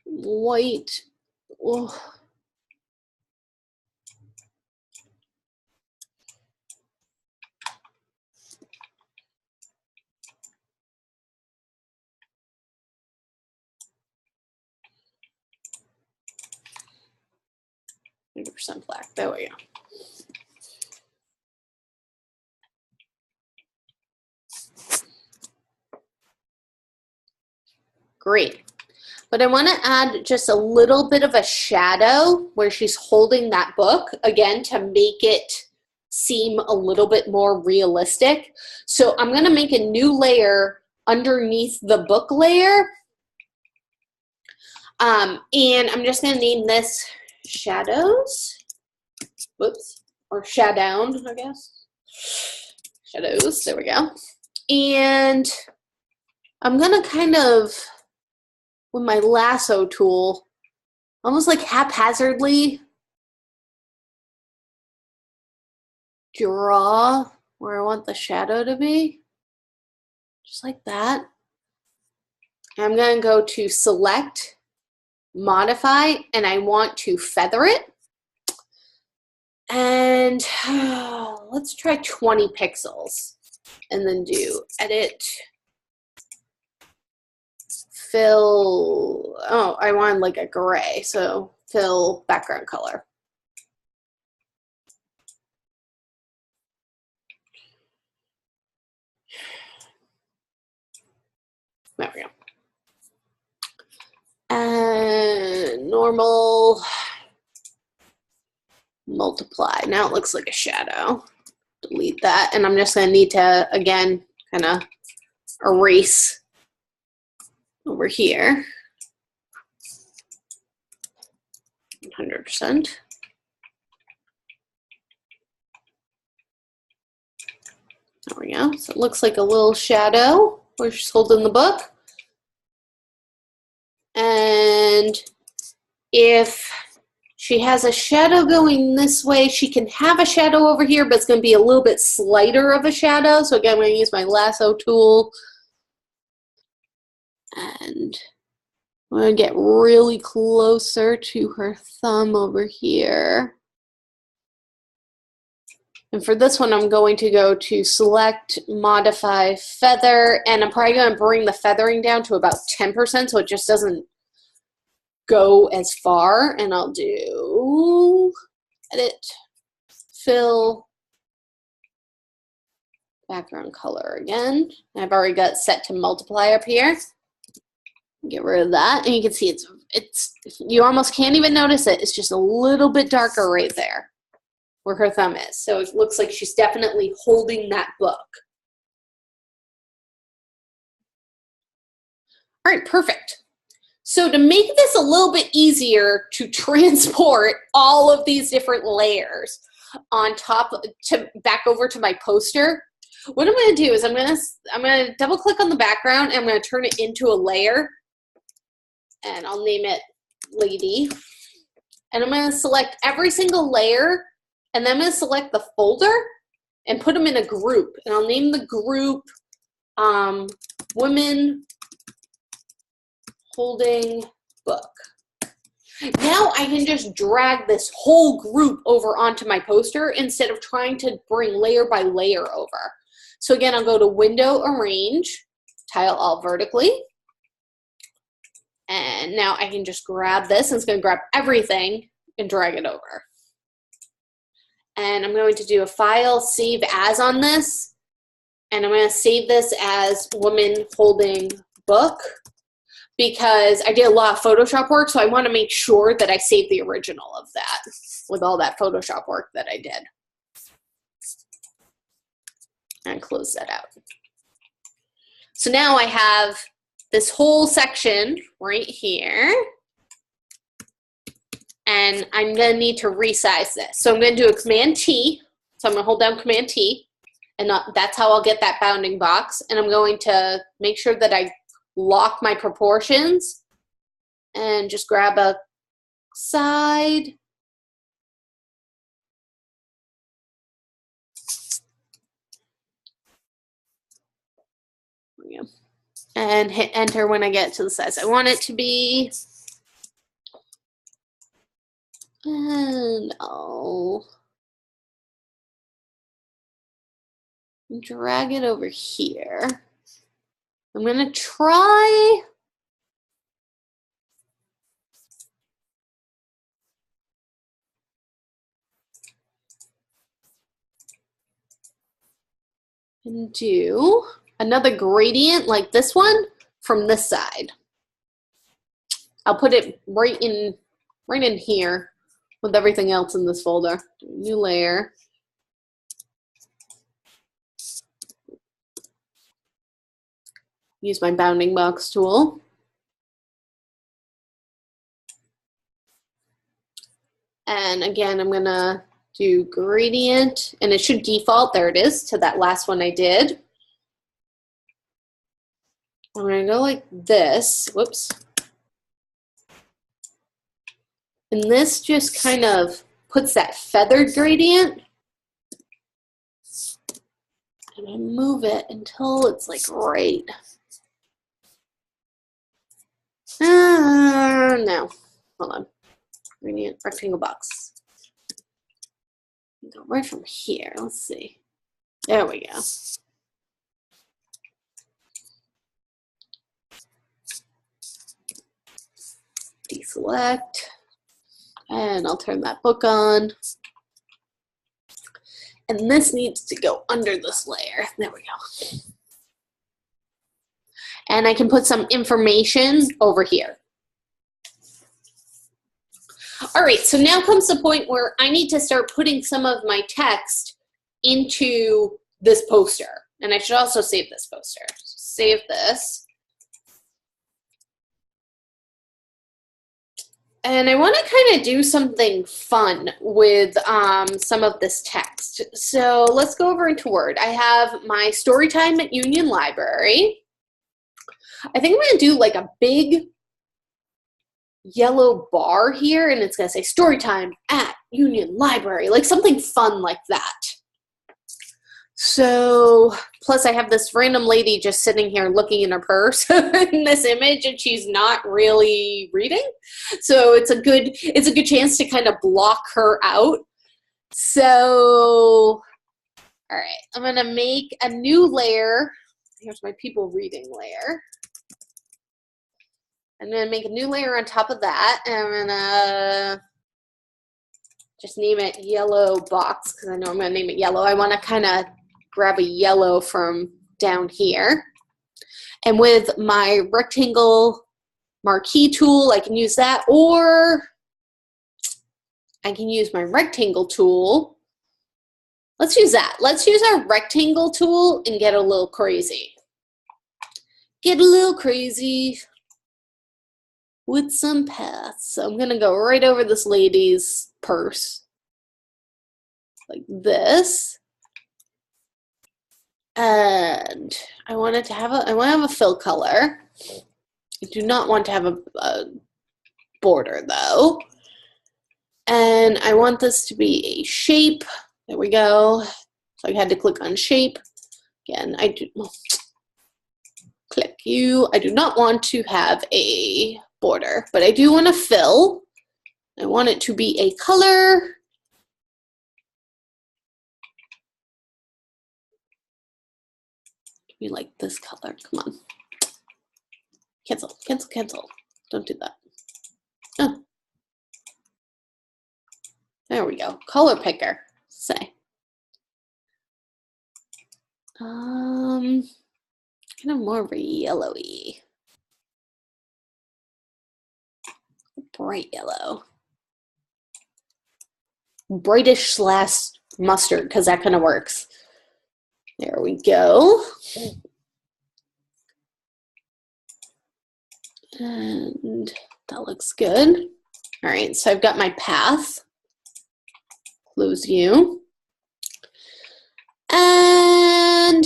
white. Oh. %, black. There we go. Great. But I want to add just a little bit of a shadow where she's holding that book, again, to make it seem a little bit more realistic. So I'm going to make a new layer underneath the book layer. And I'm just going to name this Shadows. Whoops. Or Shadown, I guess. Shadows. There we go. And I'm going to kind of, with my lasso tool, almost like haphazardly draw where I want the shadow to be. Just like that. I'm going to go to select, modify, and I want to feather it. And let's try 20 pixels. And then do edit, fill, oh, I want like a gray, so fill background color. There we go. And normal, multiply. Now it looks like a shadow. Delete that. And I'm just going to need to, again, kind of erase over here. 100%. There we go. So it looks like a little shadow where she's holding the book. And if she has a shadow going this way, she can have a shadow over here, but it's going to be a little bit slighter of a shadow. So again, I'm going to use my lasso tool. And I'm going to get really closer to her thumb over here. And for this one, I'm going to go to select, modify feather, and I'm probably going to bring the feathering down to about 10% so it just doesn't go as far. And I'll do edit, fill, background color again. I've already got it set to multiply up here. Get rid of that, and you can see it's you almost can't even notice it. It's just a little bit darker right there where her thumb is. So it looks like she's definitely holding that book. All right, perfect. So to make this a little bit easier to transport all of these different layers on top to back over to my poster, what I'm going to do is I'm going to double click on the background and I'm going to turn it into a layer, and I'll name it Lady. And I'm going to select every single layer, and then I'm going to select the folder and put them in a group. And I'll name the group Women Holding Book. Now I can just drag this whole group over onto my poster instead of trying to bring layer by layer over. So again, I'll go to Window, Arrange, Tile All Vertically. And now I can just grab this, and it's going to grab everything and drag it over. And I'm going to do a File, Save As on this. And I'm going to save this as Woman Holding Book because I did a lot of Photoshop work, so I want to make sure that I save the original of that with all that Photoshop work that I did. And close that out. So now I have this whole section right here, and I'm going to need to resize this. So I'm going to do a Command T. So I'm going to hold down Command T, and that's how I'll get that bounding box. And I'm going to make sure that I lock my proportions and just grab a side. There we go. And hit enter when I get to the size I want it to be. And I'll drag it over here. I'm going to try and do another gradient like this one from this side. I'll put it right in here with everything else in this folder. New layer. Use my bounding box tool. And again, I'm gonna do gradient, and it should default, there it is, to that last one I did. I'm gonna go like this, whoops. And this just kind of puts that feathered gradient. And I move it until it's like right. No, hold on. Gradient rectangle box. Go right from here. Let's see. There we go. Deselect. And I'll turn that book on. And this needs to go under this layer. There we go. And I can put some information over here. All right, so now comes the point where I need to start putting some of my text into this poster. And I should also save this poster. So save this. And I want to kind of do something fun with some of this text. So let's go over into Word. I have my story time at Union Library. I think I'm going to do like a big yellow bar here, and it's going to say story time at Union Library, like something fun like that. So, plus I have this random lady just sitting here looking in her purse in this image, and she's not really reading. So it's a good chance to kind of block her out. So, all right, I'm going to make a new layer. Here's my people reading layer. I'm going to make a new layer on top of that, and I'm going to just name it yellow box, because I know I'm going to name it yellow. I want to kind of grab a yellow from down here. And with my rectangle marquee tool, I can use that, or I can use my rectangle tool. Let's use that. Let's use our rectangle tool and get a little crazy. Get a little crazy with some paths. So I'm gonna go right over this lady's purse, like this. And I want to have a fill color. I do not want to have a border though. And I want this to be a shape. There we go. So I had to click on shape. Again, click you. I do not want to have a border, but I do want to fill. I want it to be a color. Be like this color. Come on. Cancel, cancel, cancel. Don't do that. Oh. There we go. Color picker. Say. Kind of more of a yellowy. Bright yellow. Brightish slash mustard, because that kind of works. There we go. And that looks good. All right, so I've got my path. Close you. And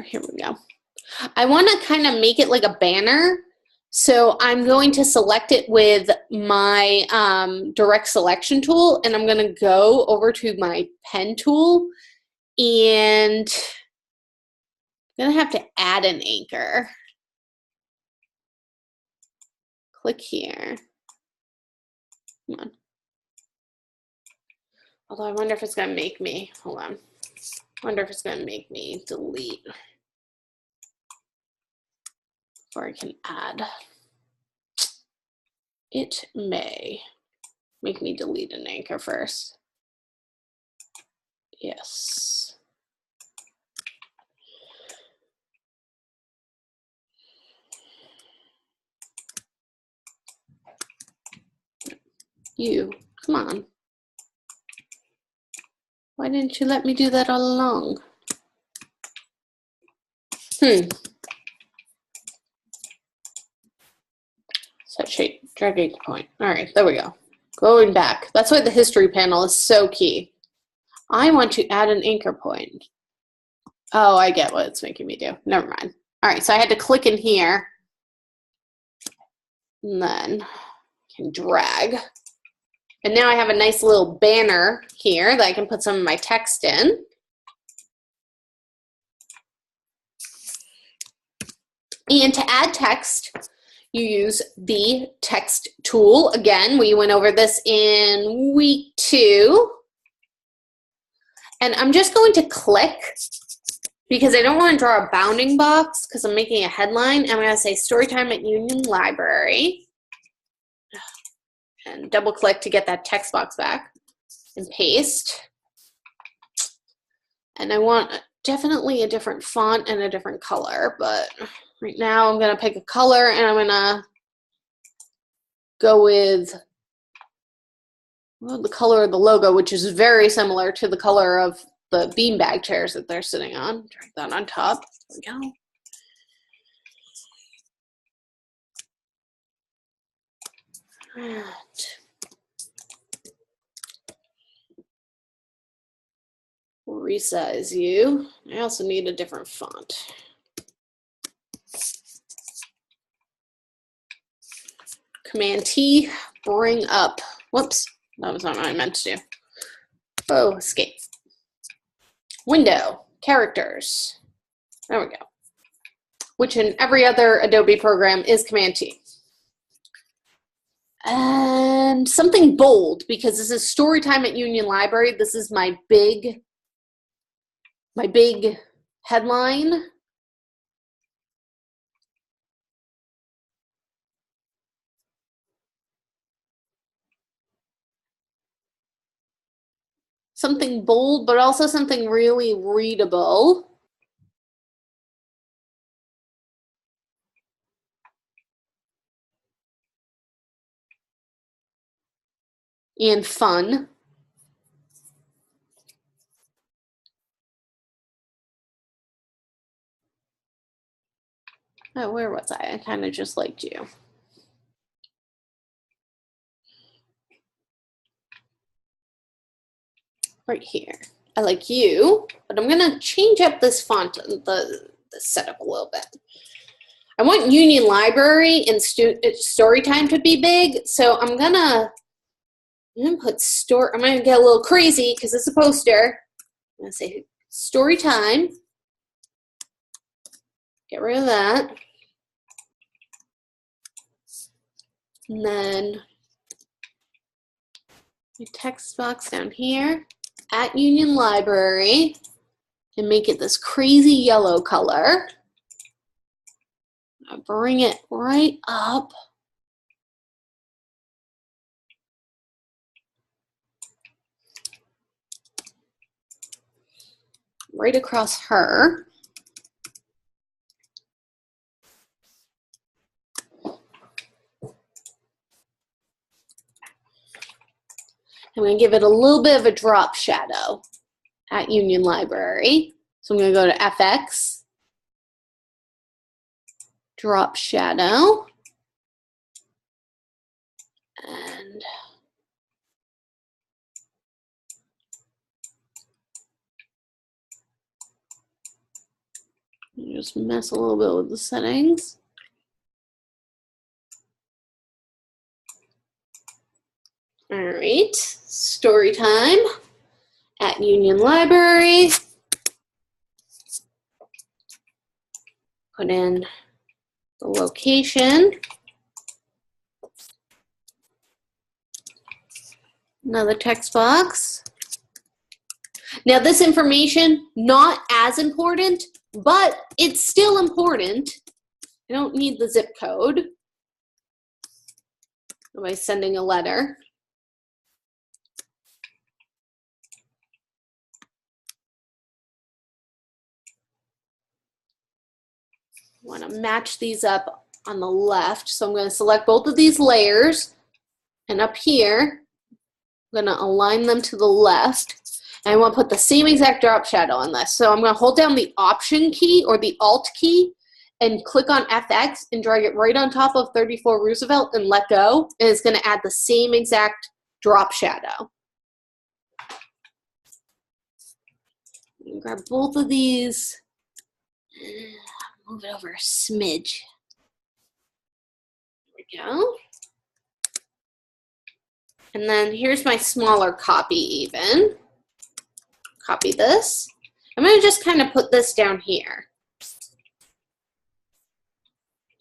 here we go. I want to kind of make it like a banner. So I'm going to select it with my direct selection tool, and I'm going to go over to my pen tool, and I'm going to have to add an anchor. Click here. Come on. Although I wonder if it's going to make me, hold on. I wonder if it's going to make me delete before I can add. It may make me delete an anchor first. Yes. You, come on. Why didn't you let me do that all along? Set shape, drag anchor point. All right, there we go. Going back. That's why the history panel is so key. I want to add an anchor point. Oh, I get what it's making me do. Never mind. All right, so I had to click in here. And then I can drag. And now I have a nice little banner here that I can put some of my text in. And to add text, you use the text tool. Again, we went over this in week 2. And I'm just going to click, because I don't want to draw a bounding box because I'm making a headline. I'm going to say Storytime at Union Library. And double click to get that text box back. And paste. And I want definitely a different font and a different color, but right now I'm gonna pick a color and I'm gonna go with the color of the logo, which is very similar to the color of the beanbag chairs that they're sitting on. Drag that on top. There we go. Resize you. I also need a different font. Command T, bring up. Whoops, that was not what I meant to do. Oh, escape. Window, characters. There we go. Which in every other Adobe program is Command T. And something bold, because this is story time at Union Library. This is my big headline. Something bold, but also something really readable. And fun. Oh, where was I? I kind of just liked you. Right here. I like you, but I'm gonna change up this font, the setup a little bit. I want Union Library and Storytime to be big, so I'm gonna put I'm gonna get a little crazy because it's a poster. I'm gonna say Storytime. Get rid of that. And then your text box down here at Union Library and make it this crazy yellow color. I'll bring it right up. Right across her. I'm going to give it a little bit of a drop shadow at Union Library. So I'm going to go to FX, drop shadow, and just mess a little bit with the settings. All right, story time at Union Library. Put in the location. Another text box. Now this information, not as important, but it's still important. I don't need the zip code. Am I sending a letter? I want to match these up on the left. So I'm going to select both of these layers, and up here, I'm going to align them to the left. And I want to put the same exact drop shadow on this. So I'm going to hold down the Option key or the Alt key and click on FX and drag it right on top of 34 Roosevelt and let go. And it's going to add the same exact drop shadow. Grab both of these. Move it over a smidge. There we go. And then here's my smaller copy even. Copy this. I'm going to just kind of put this down here.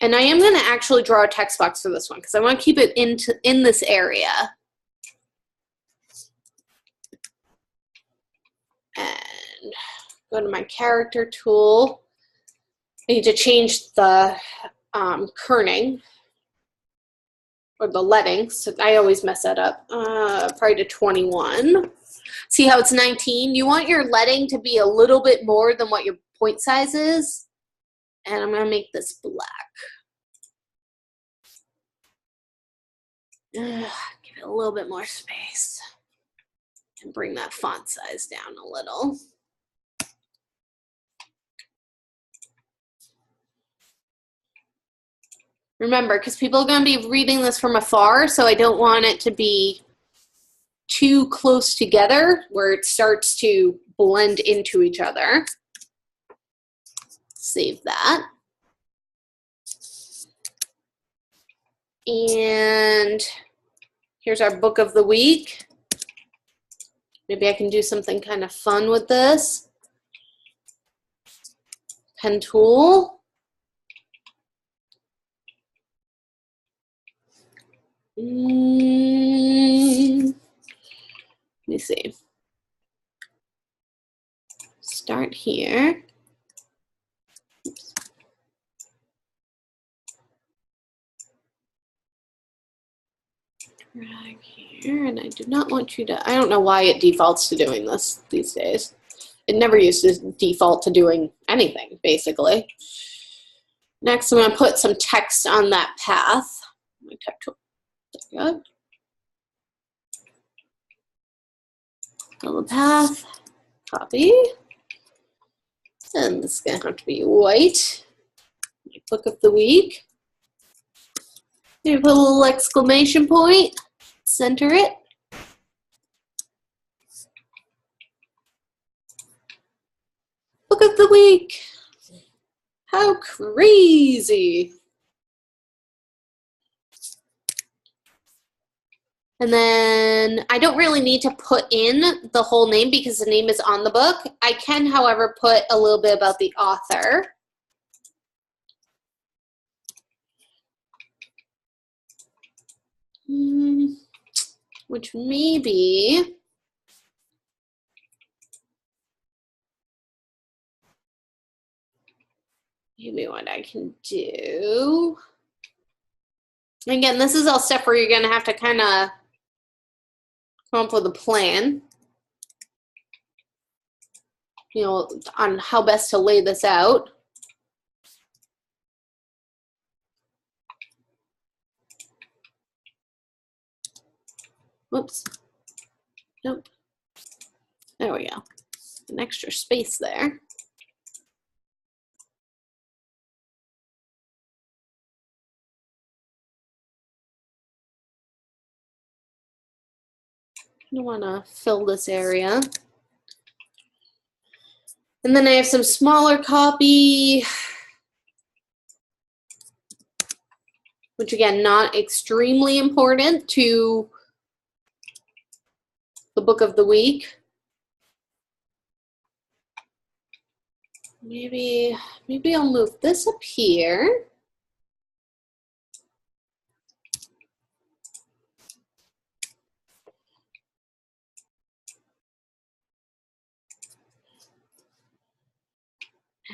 And I am going to actually draw a text box for this one because I want to keep it in this area. And go to my character tool. I need to change the kerning or the lettings. So I always mess that up. Probably to 21. See how it's 19? You want your leading to be a little bit more than what your point size is. And I'm going to make this black. Give it a little bit more space. And bring that font size down a little. Remember, because people are going to be reading this from afar, so I don't want it to be too close together where it starts to blend into each other. Save that. And here's our book of the week. Maybe I can do something kind of fun with this. Pen tool. Let me see. Start here. Oops. Drag here, and I do not want you to, I don't know why it defaults to doing this these days. It never used to default to doing anything, basically. Next, I'm going to put some text on that path. My text tool. Good. Fill the path, copy, and this is going to have to be white. My book of the week. Maybe put a little exclamation point, center it. Book of the week. How crazy. And then I don't really need to put in the whole name because the name is on the book. I can, however, put a little bit about the author. Which maybe what I can do. Again, this is all stuff where you're going to have to kind of come up with a plan, you know, on how best to lay this out. Whoops. Nope. There we go. An extra space there. I want to fill this area. And then I have some smaller copy, which again, not extremely important to the book of the week. Maybe I'll move this up here.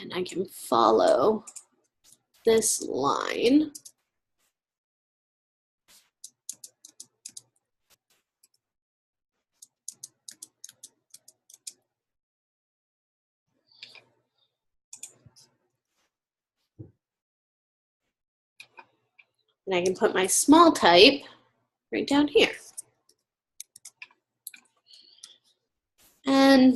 And I can follow this line. And I can put my small type right down here. And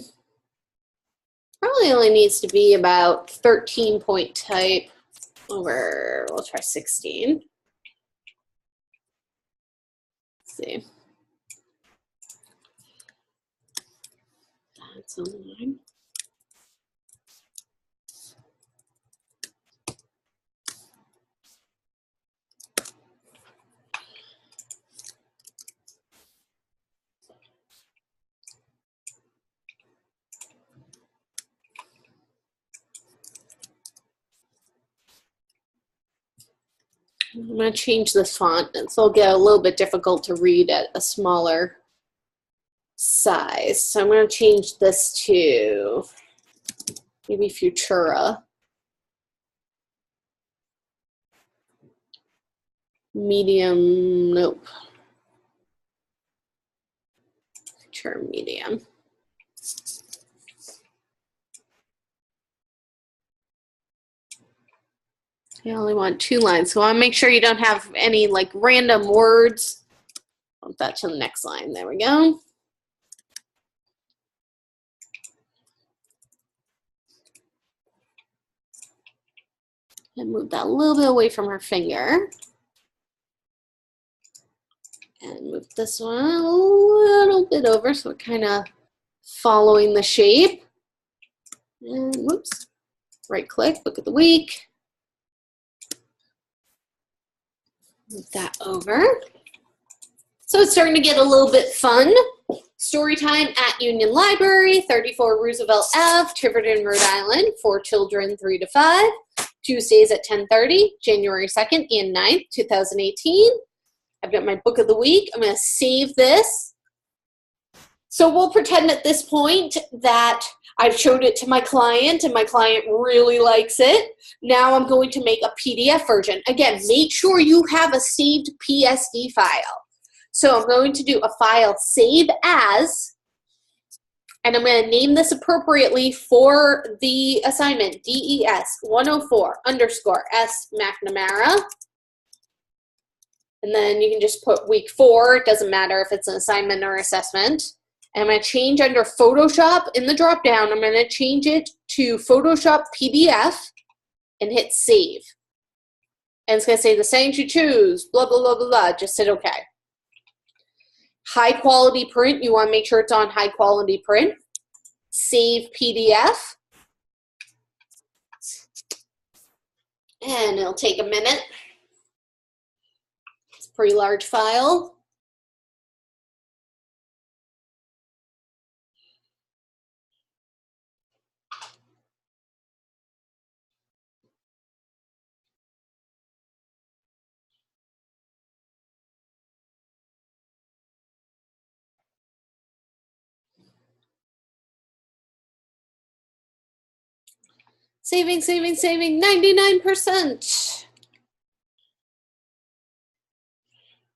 probably only needs to be about 13 point type over, we'll try 16. Let's see. That's a line. I'm going to change this font, and so it'll get a little bit difficult to read at a smaller size. So I'm going to change this to maybe Futura. Medium, nope. Term medium. You only want 2 lines, so I want to make sure you don't have any like random words. Bump that to the next line. There we go. And move that a little bit away from her finger. And move this one a little bit over so we're kind of following the shape. And whoops, right click, book of the week. Move that over. So it's starting to get a little bit fun. Story time at Union Library, 34 Roosevelt Ave, Tiverton, Rhode Island, for children 3 to 5. Tuesdays at 10:30, January 2nd and 9th, 2018. I've got my book of the week. I'm going to save this. So we'll pretend at this point that I've showed it to my client and my client really likes it. Now I'm going to make a PDF version. Again, make sure you have a saved PSD file. So I'm going to do a file save as, and I'm going to name this appropriately for the assignment, DES 104 _ S McNamara. And then you can just put week 4. It doesn't matter if it's an assignment or assessment. And I'm going to change under Photoshop in the drop down. I'm going to change it to Photoshop PDF and hit save. And it's going to say the settings you choose, blah, blah, blah, blah, blah. Just hit OK. High quality print. You want to make sure it's on high quality print. Save PDF. And it'll take a minute. It's a pretty large file. Saving, saving, saving, 99%.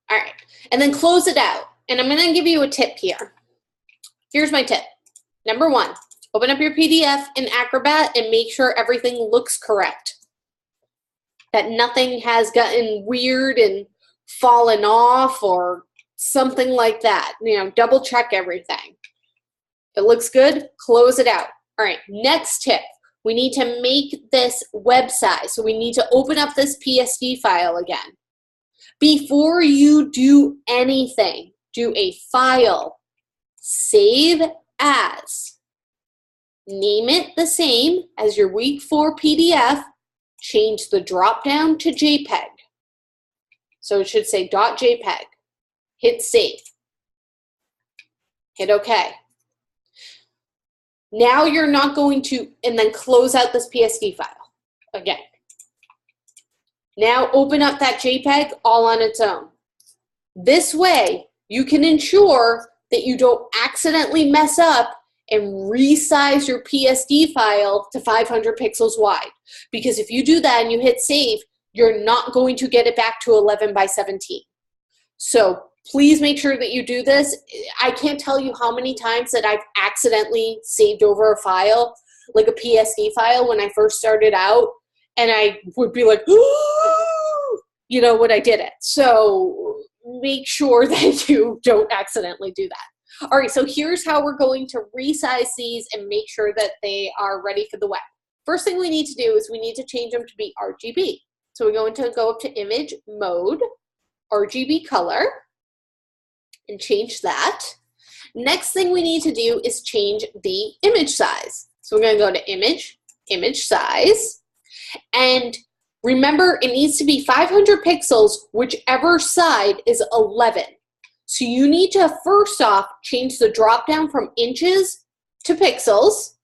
All right, and then close it out. And I'm gonna give you a tip here. Here's my tip. Number 1, open up your PDF in Acrobat and make sure everything looks correct. That nothing has gotten weird and fallen off or something like that. You know, double check everything. If it looks good, close it out. All right, next tip. We need to make this web size. So we need to open up this PSD file again. Before you do anything, do a file, save as. Name it the same as your week 4 PDF. Change the drop down to JPEG. So it should say .jpeg. Hit save. Hit OK. Now you're not going to, and then close out this PSD file again. Now open up that JPEG all on its own. This way, you can ensure that you don't accidentally mess up and resize your PSD file to 500 pixels wide. Because if you do that and you hit save, you're not going to get it back to 11 by 17. So please make sure that you do this. I can't tell you how many times that I've accidentally saved over a file, like a PSD file when I first started out, and I would be like, ooh, you know, when I did it. So make sure that you don't accidentally do that. All right, so here's how we're going to resize these and make sure that they are ready for the web. First thing we need to do is we need to change them to be RGB. So we're going to go up to Image Mode, RGB Color, and change that. Next thing we need to do is change the image size. So we're going to go to Image, Image Size, and remember it needs to be 500 pixels, whichever side is 11. So you need to first off change the drop down from inches to pixels,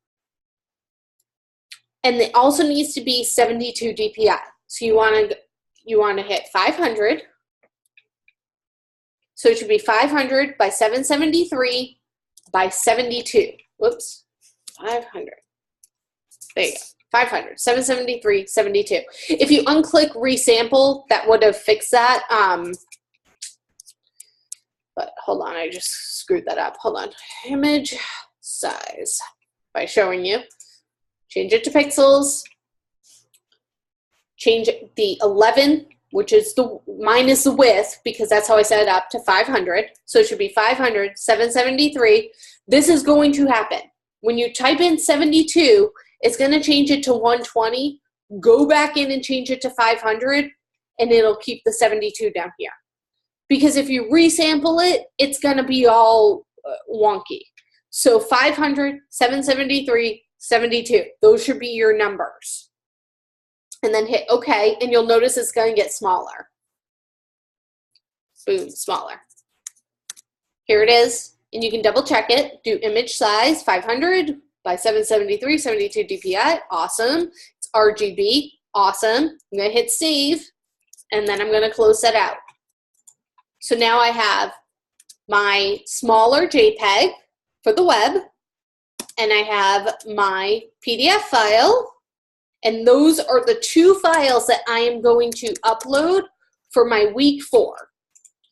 and it also needs to be 72 dpi. So you want to hit 500. So it should be 500 by 773 by 72. Whoops, 500. There you go. 500, 773, 72. If you unclick resample, that would have fixed that. But hold on, I just screwed that up. Hold on. Image size by showing you. Change it to pixels. Change the 11, which is minus the width, because that's how I set it up, to 500. So it should be 500, 773. This is going to happen. When you type in 72, it's going to change it to 120. Go back in and change it to 500, and it'll keep the 72 down here. Because if you resample it, it's going to be all wonky. So 500, 773, 72. Those should be your numbers. And then hit OK, and you'll notice it's going to get smaller. Boom, smaller. Here it is, and you can double check it. Do image size 500 by 773, 72 dpi. Awesome. It's RGB. Awesome. I'm going to hit save, and then I'm going to close that out. So now I have my smaller JPEG for the web, and I have my PDF file, and those are the two files that I am going to upload for my week 4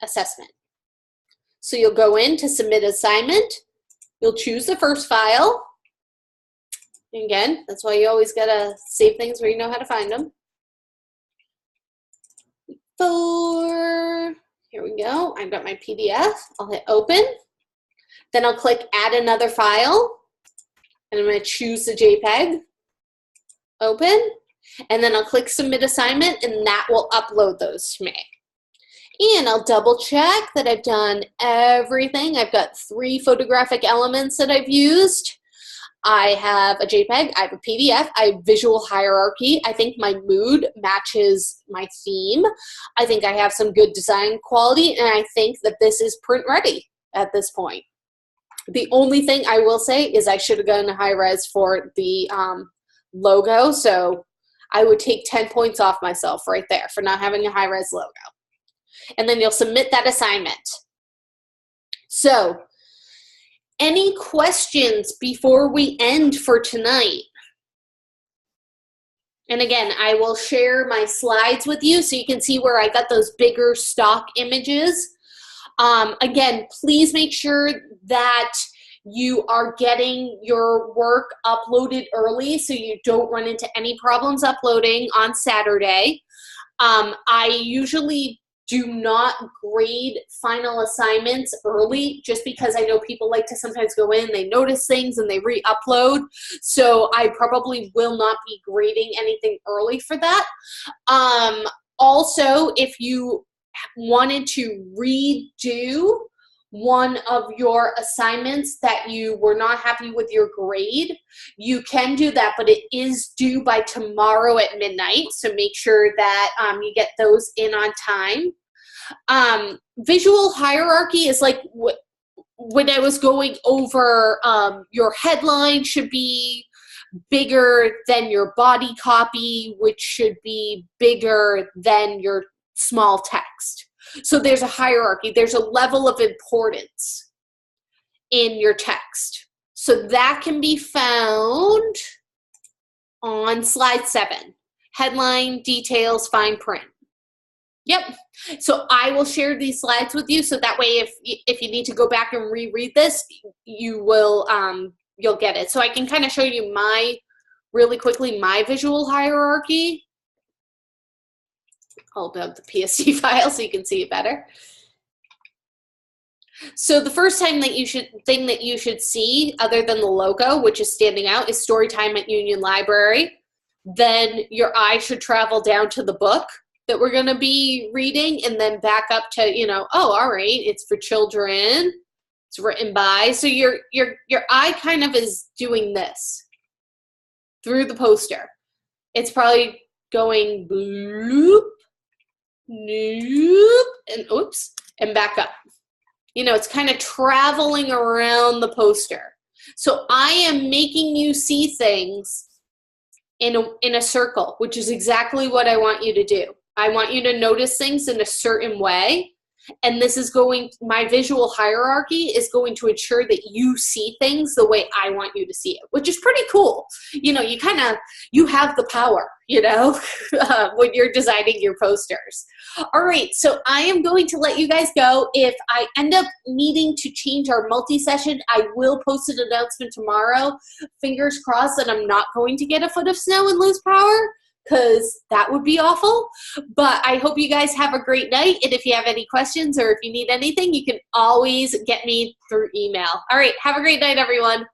assessment. So you'll go in to submit assignment, you'll choose the first file. Again, that's why you always gotta save things where you know how to find them. Week 4. Here we go. I've got my PDF. I'll hit open. Then I'll click add another file. And I'm going to choose the JPEG. Open. And then I'll click submit assignment, and that will upload those to me. And I'll double check that I've done everything. I've got 3 photographic elements that I've used. I have a JPEG, I have a PDF, I have visual hierarchy. I think my mood matches my theme. I think I have some good design quality, and I think that this is print ready at this point. The only thing I will say is I should have gone high res for the logo, so I would take 10 points off myself right there for not having a high res logo. And then you'll submit that assignment. So, any questions before we end for tonight? And again, I will share my slides with you so you can see where I got those bigger stock images. Again, please make sure that you are getting your work uploaded early so you don't run into any problems uploading on Saturday. I usually do not grade final assignments early just because I know people like to sometimes go in, they notice things, and they re-upload. So I probably will not be grading anything early for that. Also, if you wanted to redo one of your assignments that you were not happy with your grade, you can do that, but it is due by tomorrow at midnight, so make sure that you get those in on time. Visual hierarchy is like when I was going over your headline should be bigger than your body copy, which should be bigger than your small text. So there's a hierarchy. There's a level of importance in your text. So that can be found on slide 7. Headline, details, fine print. Yep. So I will share these slides with you, so that way if you need to go back and reread this, you will you'll get it. So I can kind of show you really quickly my visual hierarchy. I'll open up the PSD file so you can see it better. So the first thing that you should see, other than the logo, which is standing out, is story time at Union Library. Then your eye should travel down to the book that we're going to be reading, and then back up to, oh, all right, it's for children. It's written by. So your eye kind of is doing this through the poster. It's probably going bloop, noop, and oops, and back up. It's kind of traveling around the poster. So I am making you see things in a circle, which is exactly what I want you to do. I want you to notice things in a certain way. And this is my visual hierarchy is going to ensure that you see things the way I want you to see it, which is pretty cool. You know, you have the power, you know, when you're designing your posters. All right, so I am going to let you guys go. If I end up needing to change our multi-session, I will post an announcement tomorrow. Fingers crossed that I'm not going to get a foot of snow and lose power, because that would be awful. But I hope you guys have a great night. And if you have any questions or if you need anything, you can always get me through email. All right, have a great night, everyone.